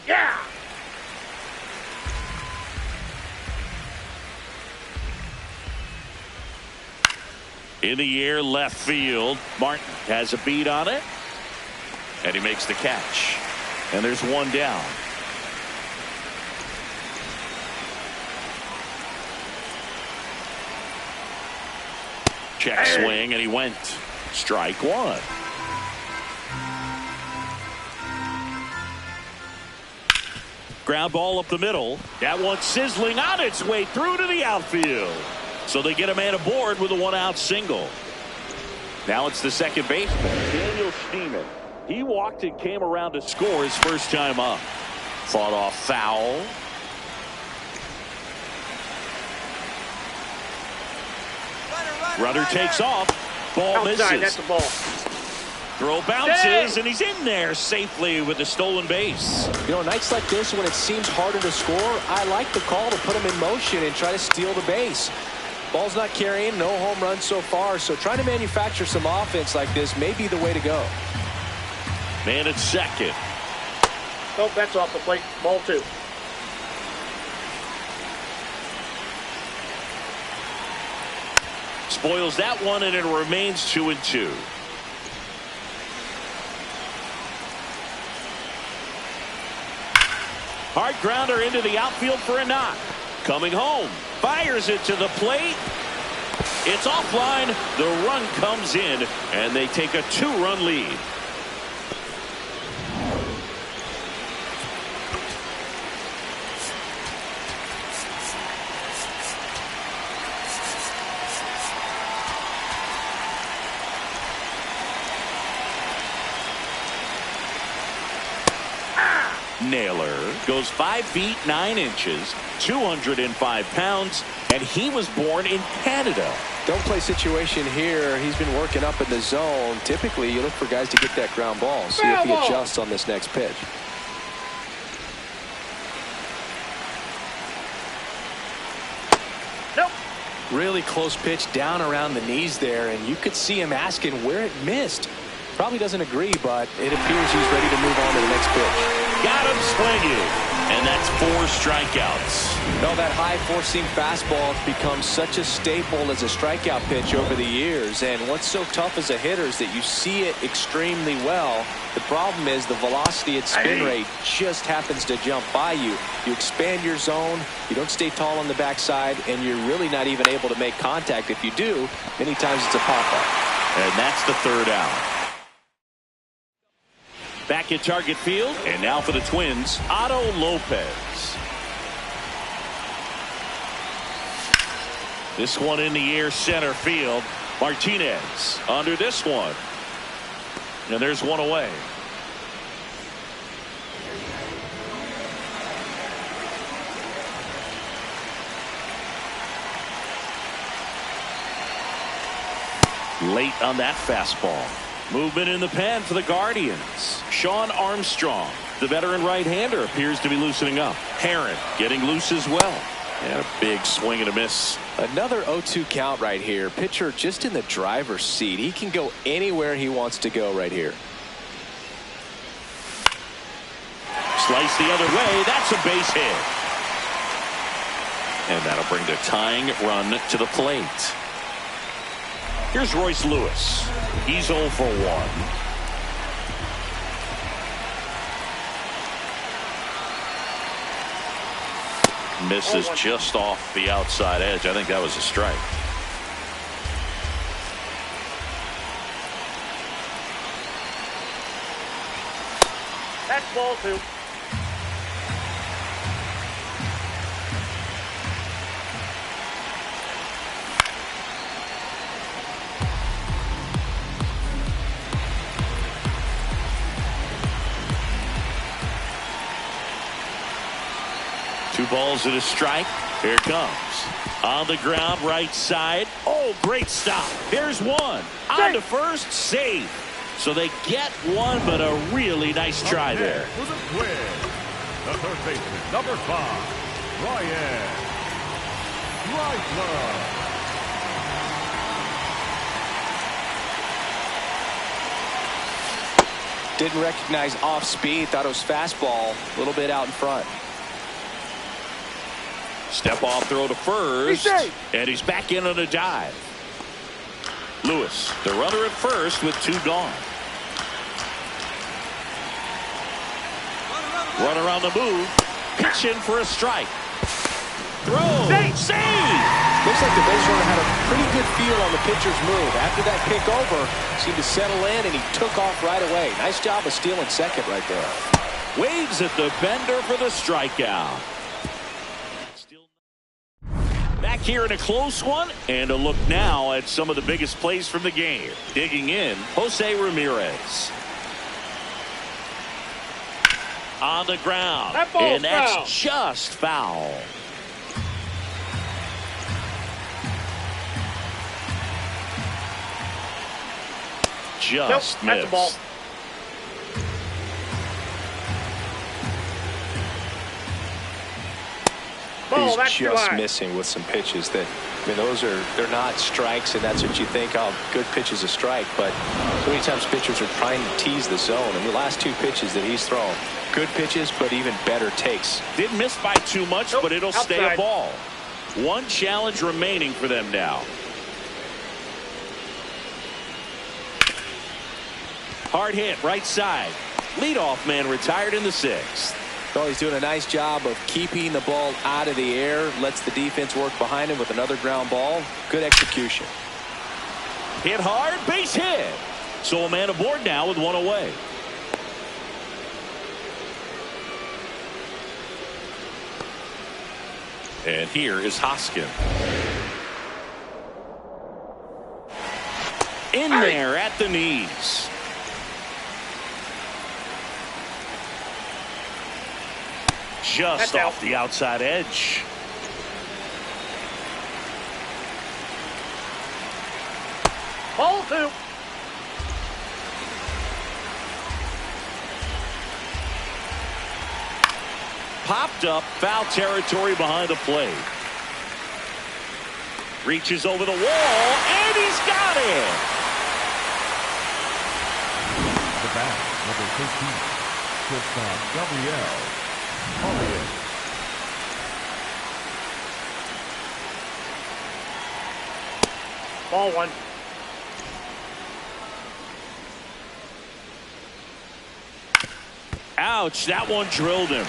Yeah. In the air, left field. Martin has a beat on it. And he makes the catch. And there's one down. Check swing, and he went. Strike 1. Ground ball up the middle. That one sizzling on its way through to the outfield. So they get a man aboard with a 1-out single. Now it's the second baseman, Daniel Schneemann. He walked and came around to score his first time up. Fought off foul. Runner takes off. Ball Outside, misses. that's the ball. Throw bounces, and he's in there safely with the stolen base. You know, nights like this when it seems harder to score, I like the call to put him in motion and try to steal the base. Ball's not carrying, no home runs so far, so trying to manufacture some offense like this may be the way to go. Man at second. Nope, that's off the plate. Ball 2. Spoils that one, and it remains 2-2. Hard grounder into the outfield for a knock. Coming home. Fires it to the plate. It's offline. The run comes in, and they take a 2-run lead. Naylor goes 5 feet 9 inches, 205 pounds, and he was born in Canada. Don't play situation here. He's been working up in the zone. Typically, you look for guys to get that ground ball. See if he adjusts on this next pitch. Nope. Really close pitch down around the knees there, and you could see him asking where it missed. Probably doesn't agree, but it appears he's ready to move on to the next pitch. Got him swinging, and that's 4 strikeouts. No, that high four-seam fastball has become such a staple as a strikeout pitch over the years, and what's so tough as a hitter is that you see it extremely well. The problem is the velocity at spin rate just happens to jump by you. You expand your zone, you don't stay tall on the backside, and you're really not even able to make contact. If you do, many times it's a pop-up. And that's the 3rd out. Back at target field, and now for the Twins, Otto Lopez. This one in the air, center field. Martinez under this one. And there's one away. Late on that fastball. Movement in the pen for the Guardians. Sean Armstrong, the veteran right-hander, appears to be loosening up. Herron getting loose as well. And a big swing and a miss. Another 0-2 count right here. Pitcher just in the driver's seat. He can go anywhere he wants to go right here. Slice the other way. That's a base hit. And that'll bring the tying run to the plate. Here's Royce Lewis. He's 0 for 1. Misses just off the outside edge. I think that was a strike. That's ball 2. Two balls and a strike. Here it comes. On the ground, right side. Oh, great stop. There's one. On to first, save. So they get one, but a really nice try there. For the Twins, the third baseman, number 5, Ryan Reisler. Didn't recognize off speed. Thought it was fastball. A little bit out in front. Step off throw to first. And he's back in on a dive. Lewis, the runner at first with 2 gone. Runner on the move. Pitch in for a strike. Throw. Save. Looks like the base runner had a pretty good feel on the pitcher's move. After that pick over, seemed to settle in, and he took off right away. Nice job of stealing second right there. Waves at the bender for the strikeout. Back here in a close one, and a look now at some of the biggest plays from the game. Digging in, Jose Ramirez. On the ground, and that's foul. just foul. Just Nope, that's a ball. missed. Ball, He's that's too just high. missing with some pitches that, I mean, they're not strikes, and that's what you think, oh, good pitch is a strike, but so many times pitchers are trying to tease the zone, and the last 2 pitches that he's thrown, good pitches, but even better takes. Didn't miss by too much, Nope, but it'll stay a outside. ball. One challenge remaining for them now. Hard hit, right side. Leadoff man retired in the 6th. Well, he's doing a nice job of keeping the ball out of the air, lets the defense work behind him with another ground ball. Good execution. Hit hard, base hit. So a man aboard now with 1 away. And here is Hoskin. In there at the knees. Just That's off out. the outside edge. Ball 2. Popped up, foul territory behind the plate. Reaches over the wall, and he's got it. The bat, number 13, Christoph Gabriel. Ball 1. Ouch, that one drilled him.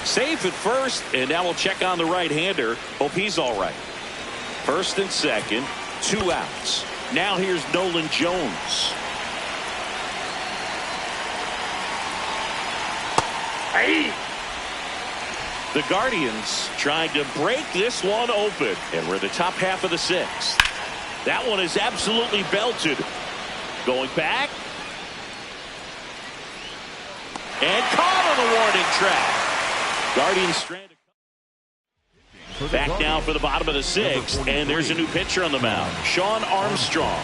Safe at first, and now we'll check on the right-hander. Hope he's all right. First and second, 2 outs. Now here's Nolan Jones. Hey. The Guardians trying to break this one open, and we're in the top half of the 6th. That one is absolutely belted. Going back. And caught on the warning track. Guardians stranded. Back now for the bottom of the 6th, and there's a new pitcher on the mound, Sean Armstrong.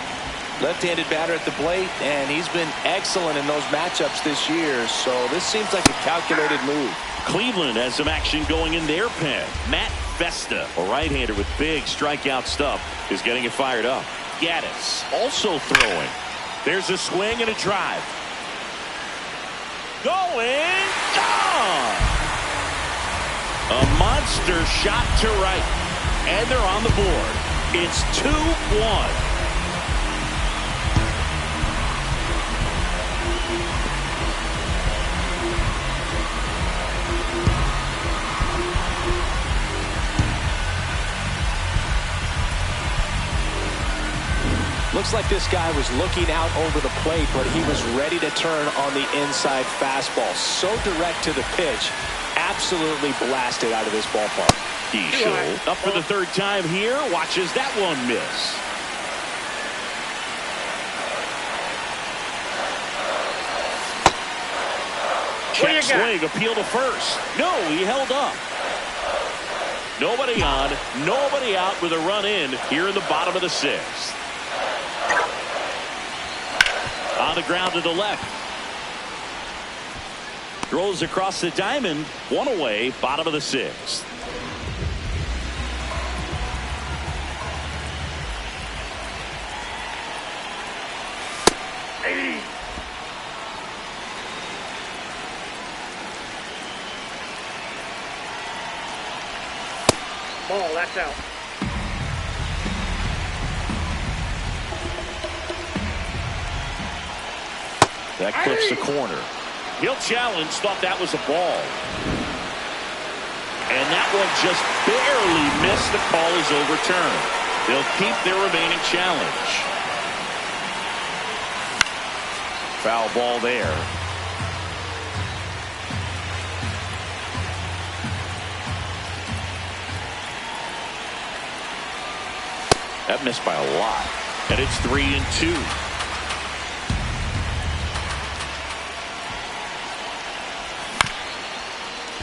Left-handed batter at the plate, and he's been excellent in those matchups this year, so this seems like a calculated move. Cleveland has some action going in their pen. Matt Festa, a right-hander with big strikeout stuff, is getting it fired up. Gaddis also throwing. There's a swing and a drive. Going, gone! A monster shot to right, and they're on the board. It's 2-1. Looks like this guy was looking out over the plate, but he was ready to turn on the inside fastball. So direct to the pitch. Absolutely blasted out of this ballpark. Show up for the third time here. Watches that one miss. Check swing, appeal to first. No, he held up. Nobody on, nobody out with a run in here in the bottom of the sixth. On the ground to the left. Throws across the diamond. One away, bottom of the sixth. Ball, that's out. That clips the corner. He'll challenge, thought that was a ball. And that one just barely missed. The call is overturned. They'll keep their remaining challenge. Foul ball there. That missed by a lot. And it's 3-2.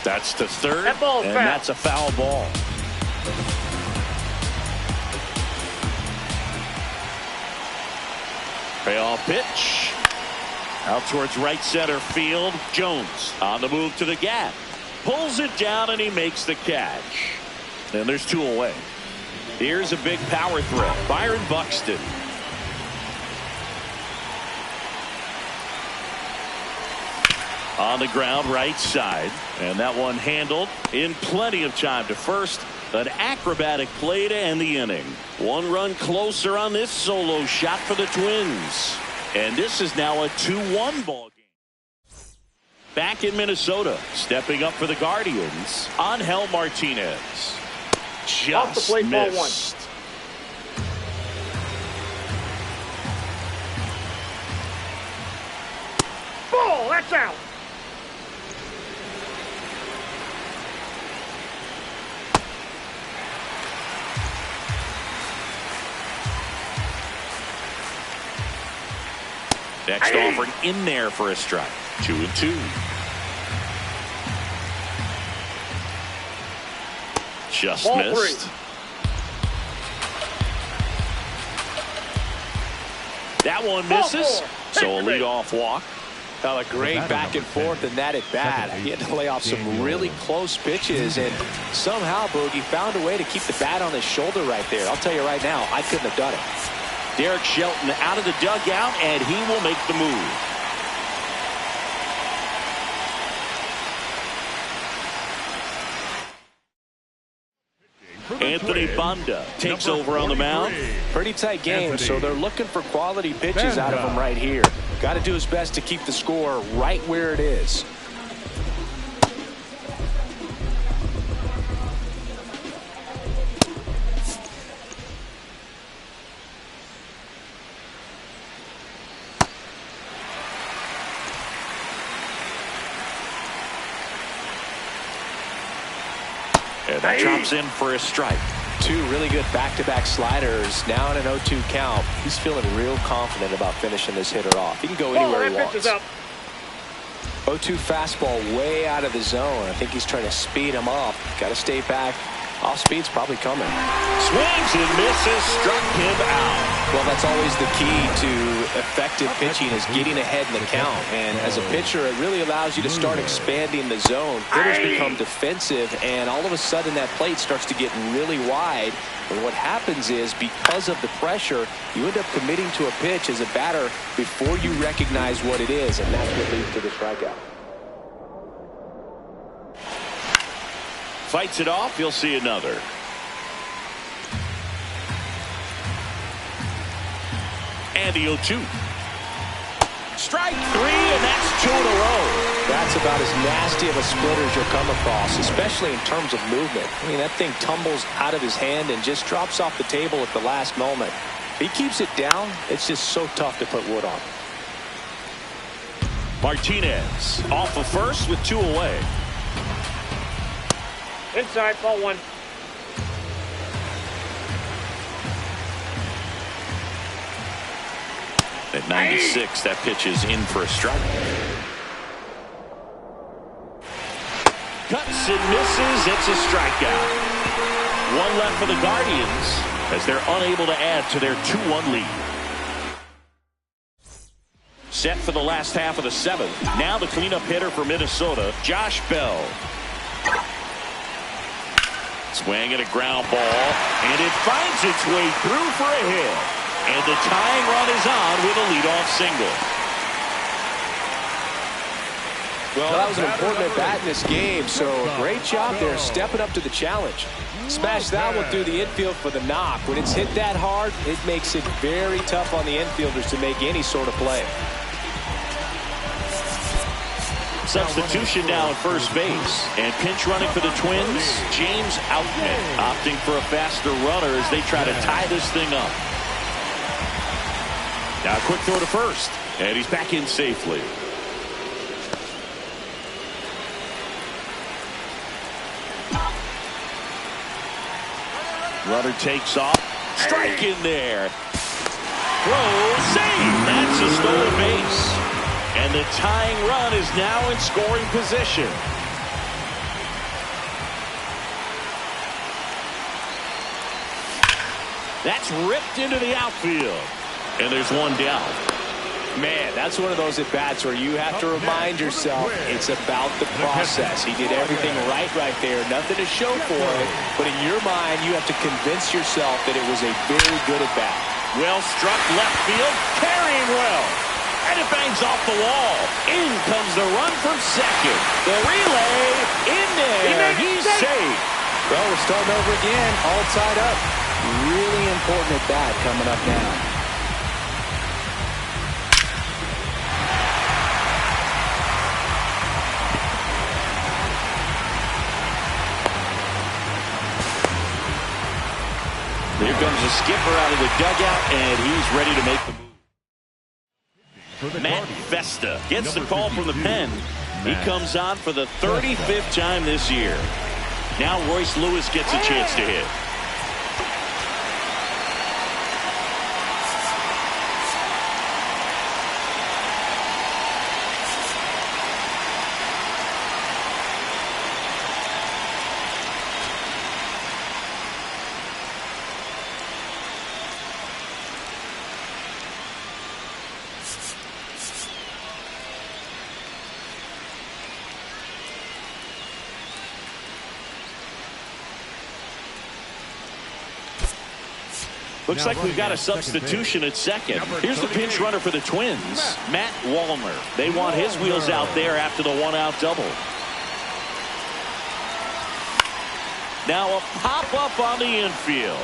That's the third, that ball's and foul. That's a foul ball. Payoff pitch. Out towards right center field. Jones on the move to the gap. Pulls it down, and he makes the catch. And there's two away. Here's a big power threat. Byron Buxton. On the ground right side, and that one handled in plenty of time to first. An acrobatic play to end the inning. One run closer on this solo shot for the Twins, and this is now a 2-1 ball game. Back in Minnesota, stepping up for the Guardians, Angel Martinez. Just off the plate, ball one. missed. Ball, that's out. Next offering in there for a strike. 2-2. Just Ball missed. three. That one Ball misses. four. So a leadoff walk. A great back and forth in that at bat. He had to lay off some really close pitches, and somehow Boogie found a way to keep the bat on his shoulder right there. I'll tell you right now, I couldn't have done it. Derek Shelton out of the dugout, and he will make the move. Anthony Banda takes over on the mound. Pretty tight game, so they're looking for quality pitches out of him right here. Got to do his best to keep the score right where it is. And that drops in for a strike. Two really good back-to-back sliders. Now in an 0-2 count. He's feeling real confident about finishing this hitter off. He can go anywhere he that pitch is wants. up. 0-2 fastball way out of the zone. I think he's trying to speed him up. Got to stay back. Off speed's probably coming. Swings and misses, struck him out. Well, that's always the key to effective pitching, is getting ahead in the count. And as a pitcher, it really allows you to start expanding the zone. Hitters become defensive, and all of a sudden that plate starts to get really wide. And what happens is, because of the pressure, you end up committing to a pitch as a batter before you recognize what it is, and that's what leads to the strikeout. Fights it off. You'll see another. And the 0-2. Strike three, and that's 2 in a row. That's about as nasty of a split as you'll come across, especially in terms of movement. I mean, that thing tumbles out of his hand and just drops off the table at the last moment. He keeps it down. It's just so tough to put wood on. Martinez off of first with 2 away. Inside, ball 1. At 96, that pitch is in for a strike. Cuts and misses. It's a strikeout. 1 left for the Guardians as they're unable to add to their 2-1 lead. Set for the last half of the 7th. Now the cleanup hitter for Minnesota, Josh Bell. Swing at a ground ball, and it finds its way through for a hit. And the tying run is on with a leadoff single. Well, that was an important at-bat in this game, so great job there stepping up to the challenge. Smash that one through the infield for the knock. When it's hit that hard, it makes it very tough on the infielders to make any sort of play. Substitution now at first base. And pinch running for the Twins, James Outman opting for a faster runner as they try to tie this thing up. Now a quick throw to first. And he's back in safely. Runner takes off. Strike in there. Throw, save. That's a stolen base. And the tying run is now in scoring position. That's ripped into the outfield. And there's 1 down. Man, that's one of those at-bats where you have to remind yourself it's about the process. He did everything right there. Nothing to show for it. But in your mind, you have to convince yourself that it was a very good at-bat. Well struck left field. Carrying well. And it bangs off the wall. In comes the run from second. The relay in there. He's safe. Well, we're starting over again. All tied up. Really important at-bat coming up now. Here comes the skipper out of the dugout, and he's ready to make the move. Matt Festa gets the call from the pen. He comes on for the 35th time this year. Now Royce Lewis gets a chance to hit. Looks like we've got a substitution at second. Here's the pinch runner for the Twins, Matt Wallner. They want his wheels out there after the 1-out double. Now a pop-up on the infield.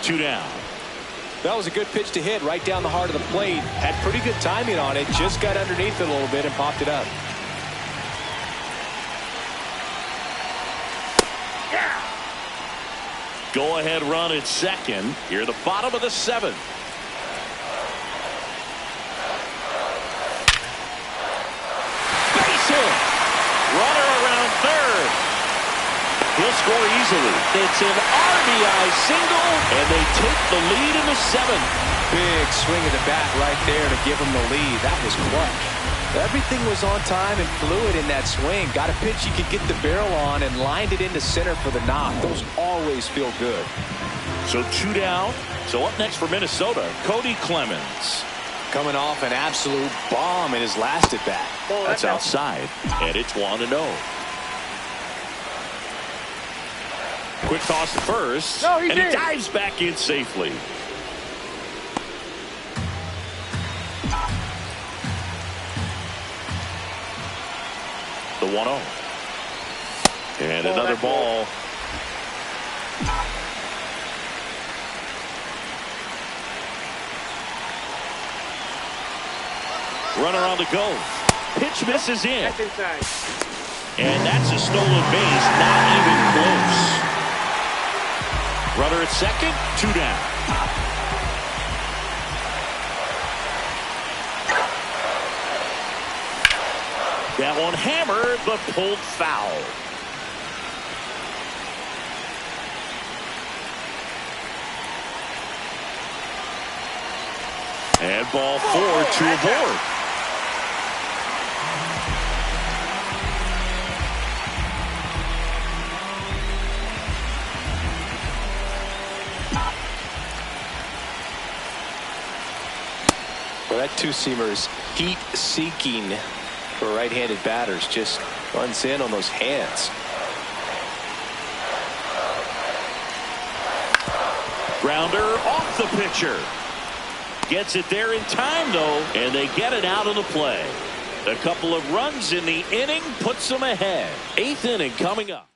2 down. That was a good pitch to hit right down the heart of the plate. Had pretty good timing on it. Just got underneath it a little bit and popped it up. Go-ahead run at second. Here at the bottom of the 7th. Base hit. Runner around third. He'll score easily. It's an RBI single, and they take the lead in the 7th. Big swing of the bat right there to give him the lead. That was clutch. Everything was on time and fluid in that swing. Got a pitch you could get the barrel on and lined it into center for the knock. Those always feel good. So 2 down. So up next for Minnesota, Cody Clemens. Coming off an absolute bomb in his last at bat. That's outside, and it's 1-0. Quick toss to first, and he dives back in safely. The 1-0. And another ball. Runner on the go. Pitch misses in. That's inside. And that's a stolen base. Not even close. Runner at second, 2 down. That one hammered, but pulled foul. And ball 4 to aboard. Well, that two-seamer is heat-seeking for right-handed batters. Just runs in on those hands. Grounder off the pitcher. Gets it there in time, though, and they get it out of the play. A couple of runs in the inning puts them ahead. 8th inning coming up.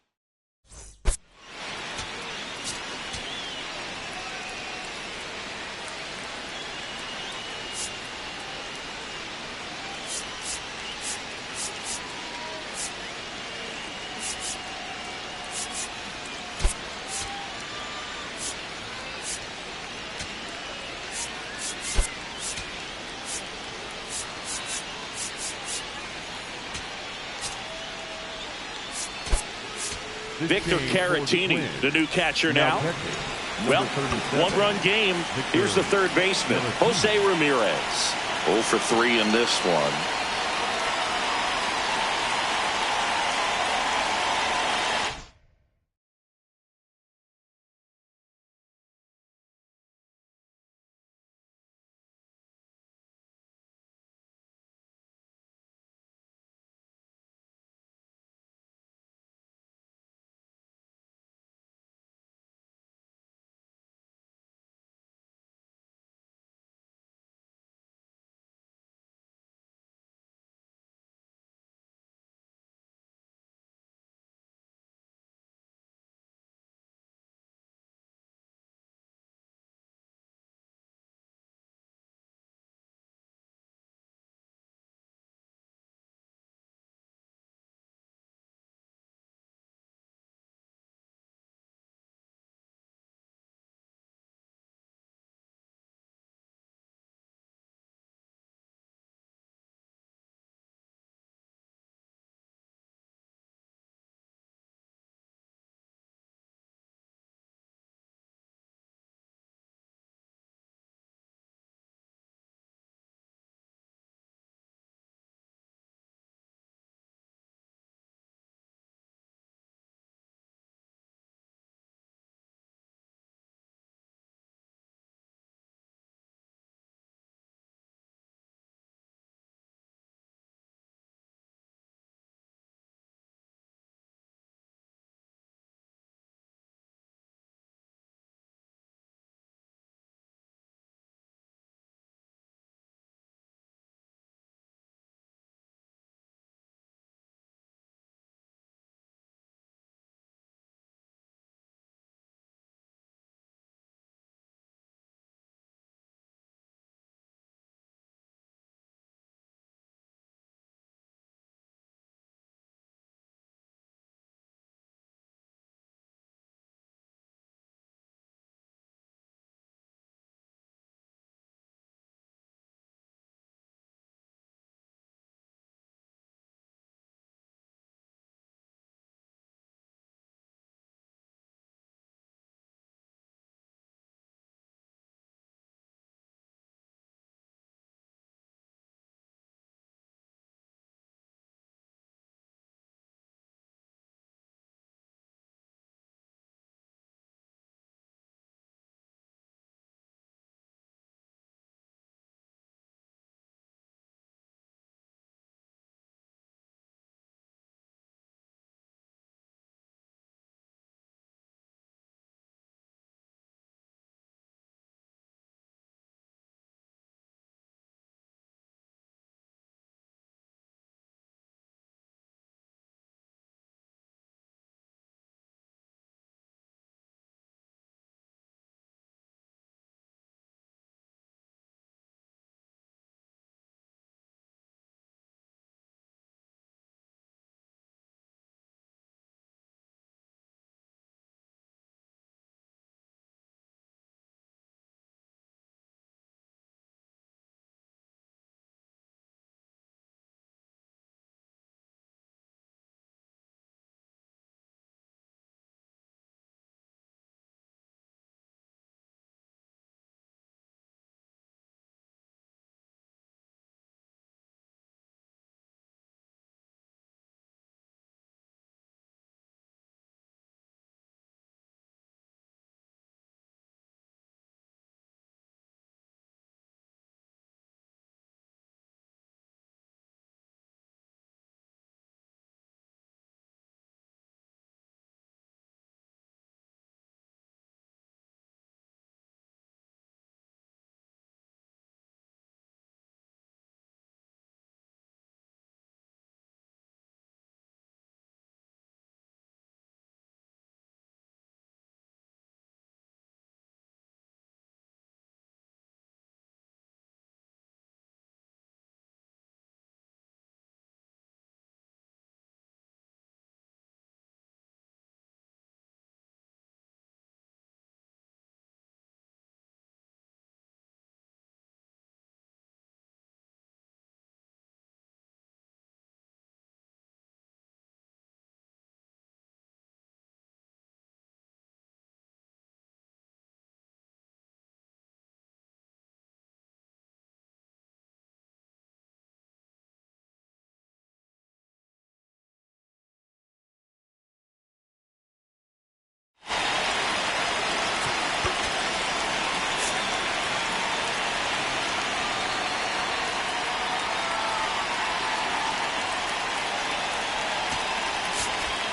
Victor Caratini, the new catcher now. Well, 1-run game. Here's the third baseman, Jose Ramirez. 0 for 3 in this one.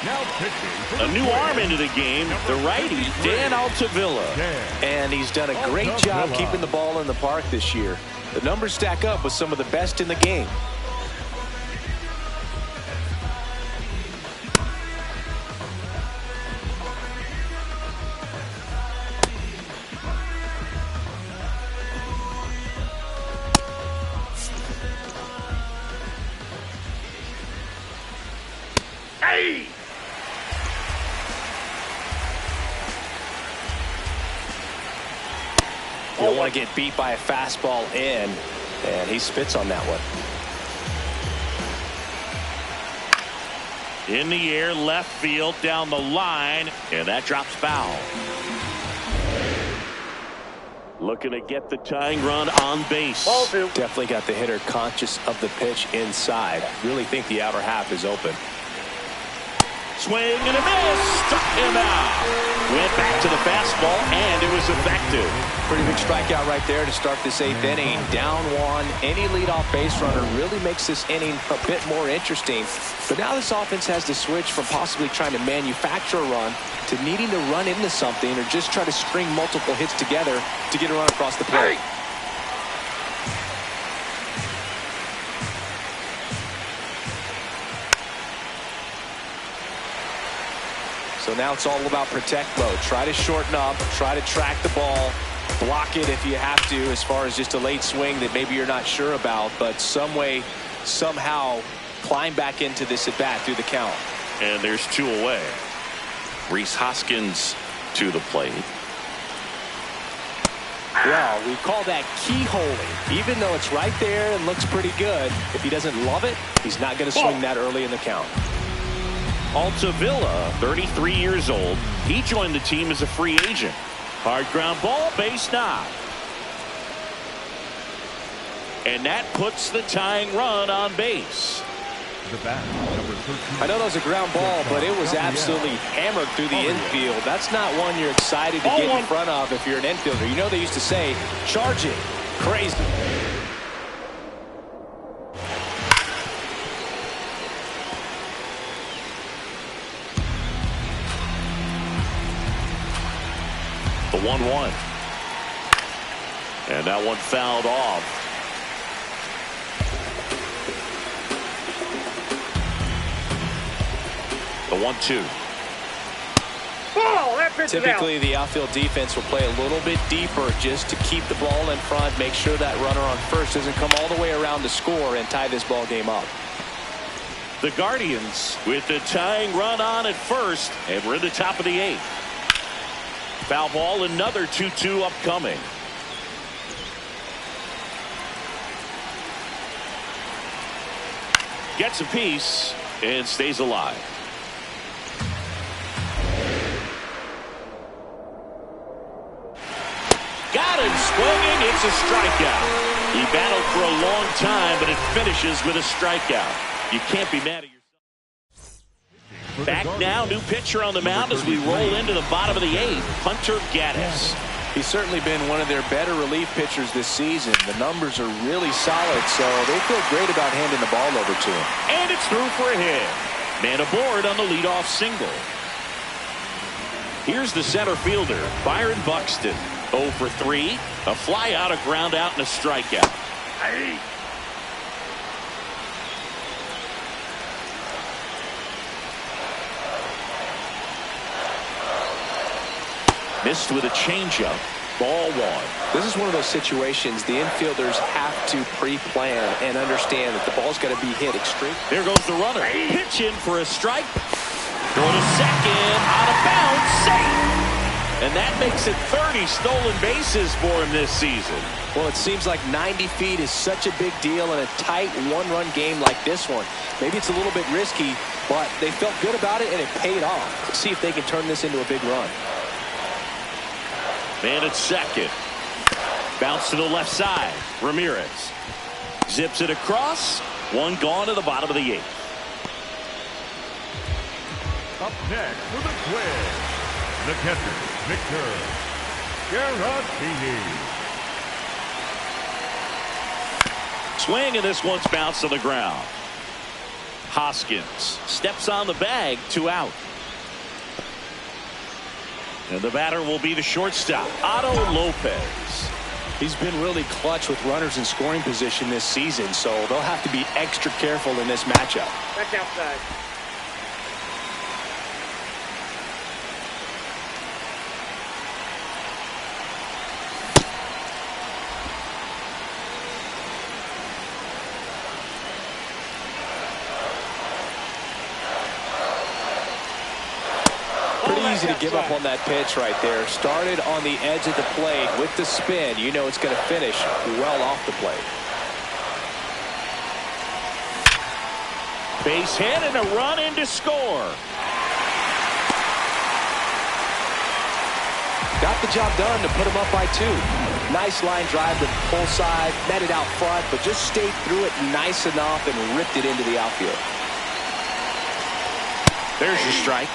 Now pitching for A the new Twins, arm into the game, the righty, Dan Altavilla. And he's done a great job keeping the ball in the park this year. The numbers stack up with some of the best in the game. Hey! You don't want to get beat by a fastball in, and he spits on that one. In the air, left field, down the line, and that drops foul. Looking to get the tying run on base. Ball two. Definitely got the hitter conscious of the pitch inside. Really think the outer half is open. Swing and a miss. Struck him out. Went back to the fastball, and it was effective. Pretty big strikeout right there to start this 8th inning. Down one. Any leadoff base runner really makes this inning a bit more interesting. But now this offense has to switch from possibly trying to manufacture a run to needing to run into something or just try to string multiple hits together to get a run across the plate. Hey! So now it's all about protect mode. Try to shorten up, try to track the ball, block it if you have to, as far as just a late swing that maybe you're not sure about, but some way, somehow climb back into this at bat through the count. And there's 2 away. Rhys Hoskins to the plate. Well, we call that keyholing. Even though it's right there and looks pretty good, if he doesn't love it, he's not going to swing that early in the count. Altavilla, 33 years old. He joined the team as a free agent. Hard ground ball, base knock. And that puts the tying run on base. the bat, number 13. I know that was a ground ball, but it was absolutely hammered through the infield. That's not one you're excited to get in front of if you're an infielder. You know they used to say, charge it. Crazy. The 1-1. And that one fouled off. The 1-2. Ball, that pitch is out. Typically, the outfield defense will play a little bit deeper just to keep the ball in front, make sure that runner on first doesn't come all the way around to score and tie this ball game up. The Guardians with the tying run on at first, and we're in the top of the 8th. Foul ball, another 2-2 upcoming. Gets a piece and stays alive. Got him swinging. It's a strikeout. He battled for a long time, but it finishes with a strikeout. You can't be mad at yourself. Back now, new pitcher on the mound as we roll into the bottom of the 8th, Hunter Gaddis. He's certainly been one of their better relief pitchers this season. The numbers are really solid, so they feel great about handing the ball over to him. And it's through for a hit. Man aboard on the leadoff single. Here's the center fielder, Byron Buxton. 0 for 3, a fly out, a ground out, and a strikeout. Hey. Missed with a changeup. Ball 1. This is one of those situations the infielders have to pre-plan and understand that the ball's got to be hit extreme. There goes the runner. Pitch in for a strike. Throw to second. Out of bounds. Safe. And that makes it 30 stolen bases for him this season. Well, it seems like 90 feet is such a big deal in a tight one-run game like this one. Maybe it's a little bit risky, but they felt good about it, and it paid off. Let's see if they can turn this into a big run. Man at second. Bounce to the left side. Ramirez zips it across. One gone to the bottom of the 8th. Up next for the Twins, the catcher, Victor Garatini. Swing, and this one's bounced to the ground. Hoskins steps on the bag, 2 out. And the batter will be the shortstop, Otto Lopez. He's been really clutch with runners in scoring position this season, so they'll have to be extra careful in this matchup. Back outside. Easy to give up on that pitch right there. Started on the edge of the plate with the spin. You know it's going to finish well off the plate. Base hit and a run in to score. Got the job done to put him up by 2. Nice line drive to the pull side. Met it out front, but just stayed through it nice enough and ripped it into the outfield. There's your strike.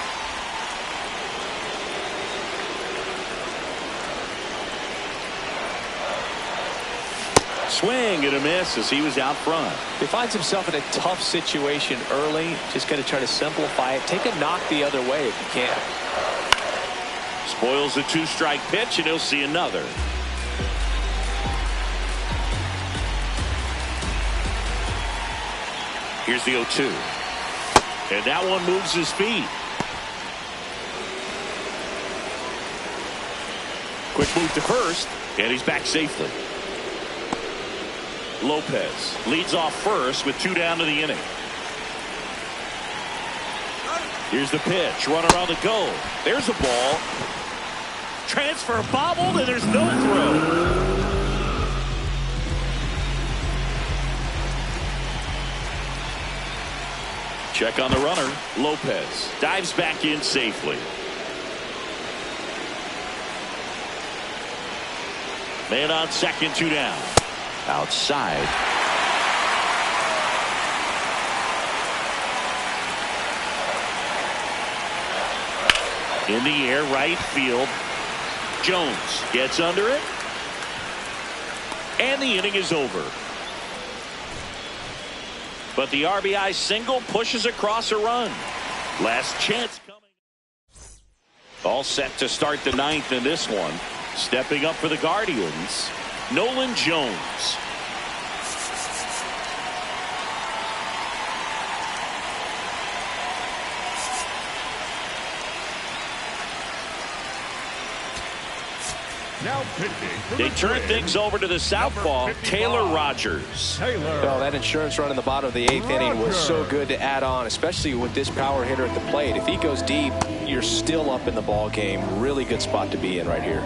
Swing and a miss as he was out front. He finds himself in a tough situation early. Just got to try to simplify it. Take a knock the other way if you can. Spoils the 2-strike pitch, and he'll see another. Here's the 0-2. And that one moves his feet. Quick move to first, and he's back safely. Lopez leads off first with 2 down to the inning. Here's the pitch. Runner on the go. There's a ball. Transfer bobbled, and there's no throw. Check on the runner. Lopez dives back in safely. Man on second, 2 down. Outside. In the air, right field. Jones gets under it. And the inning is over. But the RBI single pushes across a run. Last chance coming. All set to start the 9th in this one. Stepping up for the Guardians, Nolan Jones. Now pitching for They the turn Twins, things over to the southpaw, number 55, Taylor Rogers. Taylor. That insurance run in the bottom of the 8th inning was so good to add on, especially with this power hitter at the plate. If he goes deep, you're still up in the ball game. Really good spot to be in right here.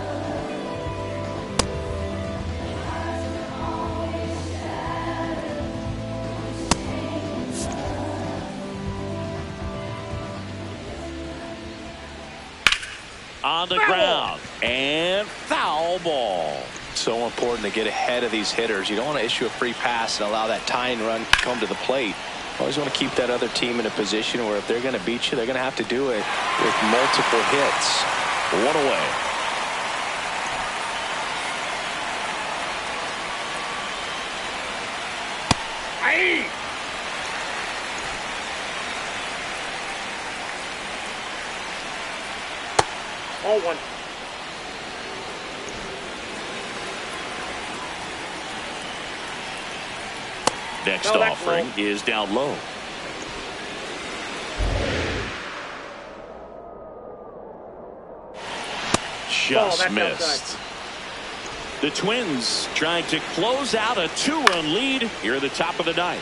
On the ground, and foul ball. So important to get ahead of these hitters. You don't want to issue a free pass and allow that tying run to come to the plate. Always want to keep that other team in a position where if they're going to beat you, they're going to have to do it with multiple hits. 1 away. Aye. All 1. Next No, that's offering low. is down low. Just that's missed. outside. The Twins trying to close out a 2-run lead here at the top of the 9th.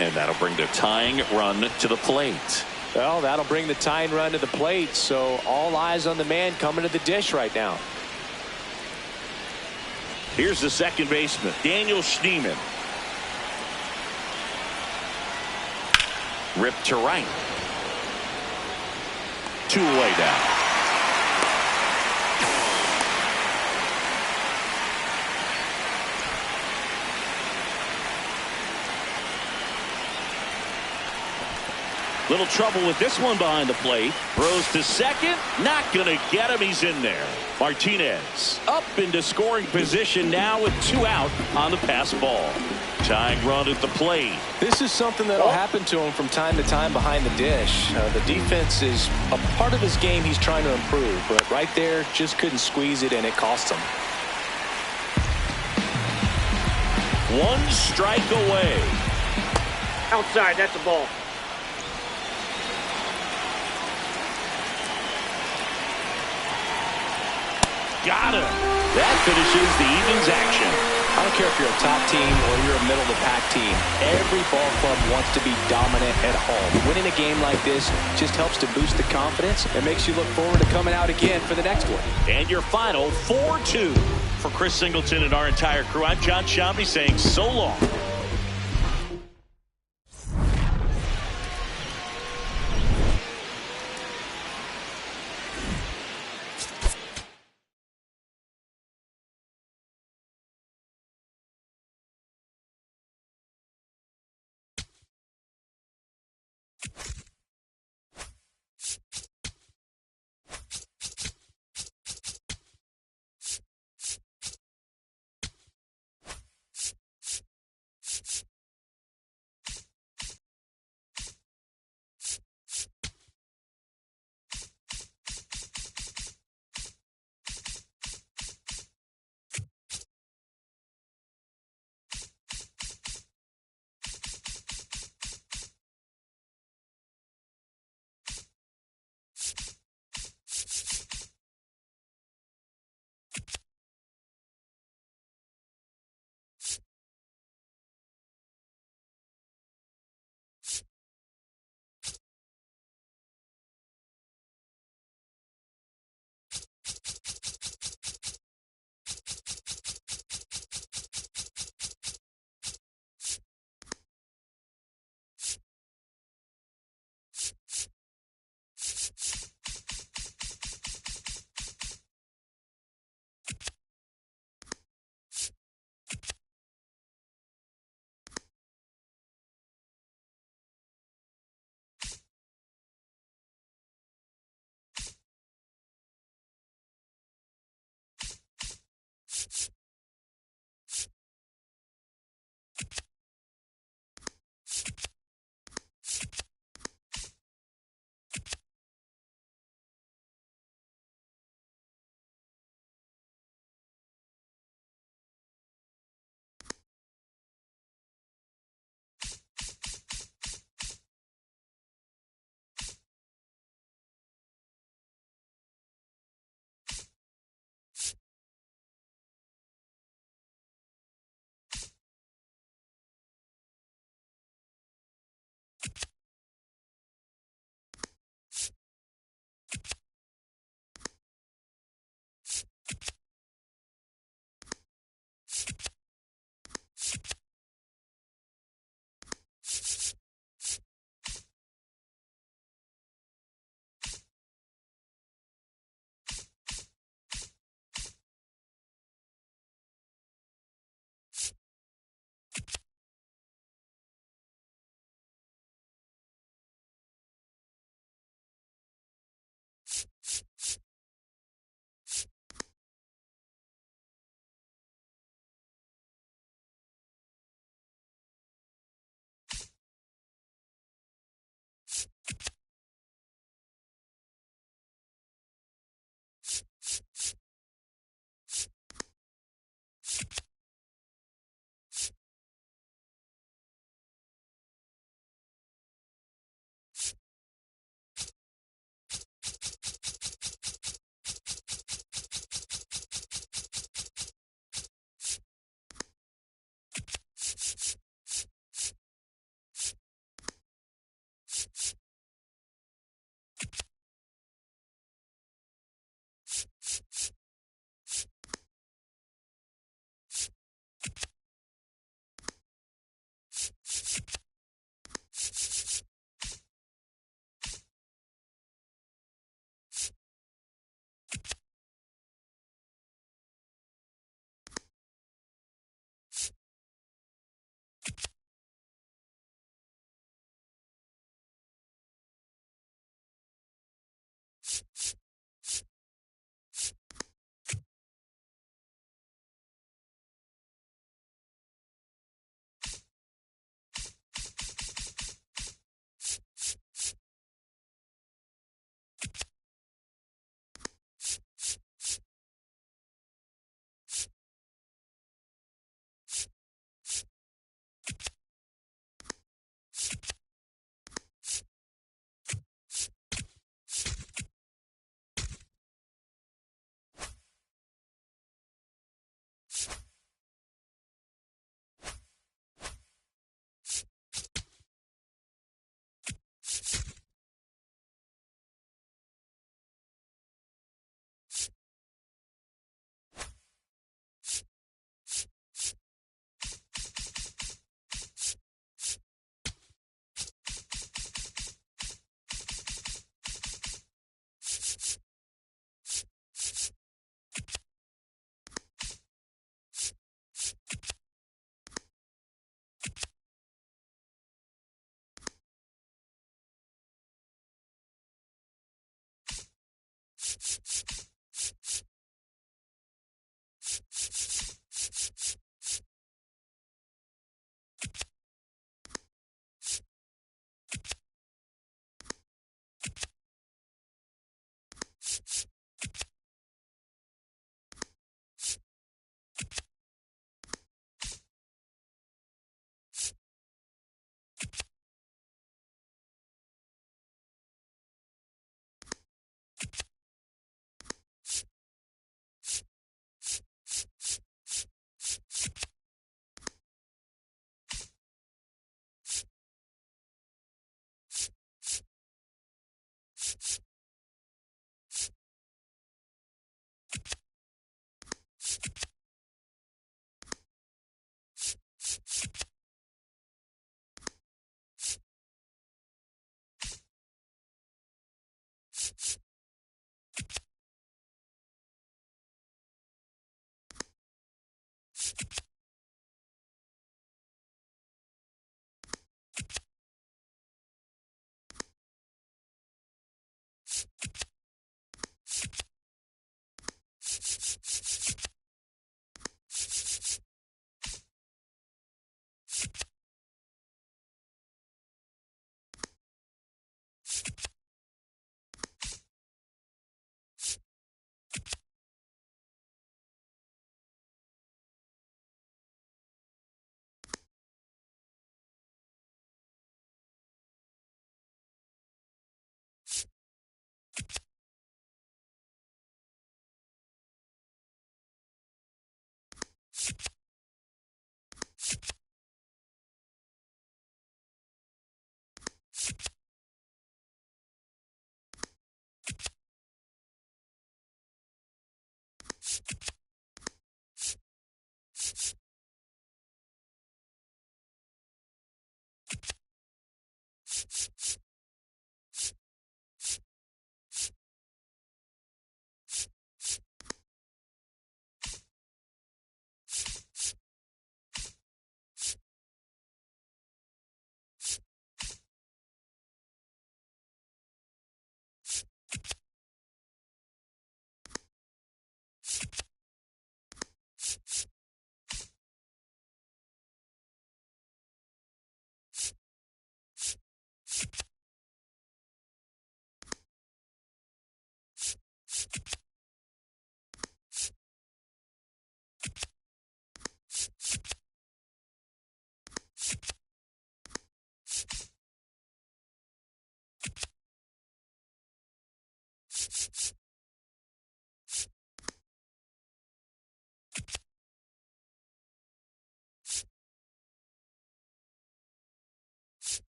And that'll bring the tying run to the plate. Well, that'll bring the tying run to the plate. So all eyes on the man coming to the dish right now. Here's the second baseman, Daniel Schneemann. Ripped to right. 2 away now. Little trouble with this one behind the plate. Throws to second. Not going to get him. He's in there. Martinez up into scoring position now with 2 out on the pass ball. Tying run at the plate. This is something that'll happen to him from time to time behind the dish. The defense is a part of his game he's trying to improve, but right there just couldn't squeeze it, and it cost him. 1 strike away. Outside, that's a ball. Got him. That finishes the evening's action. I don't care if you're a top team or you're a middle-of-the-pack team. Every ball club wants to be dominant at home. Winning a game like this just helps to boost the confidence and makes you look forward to coming out again for the next one. And your final 4-2. For Chris Singleton and our entire crew, I'm John Shambi saying so long.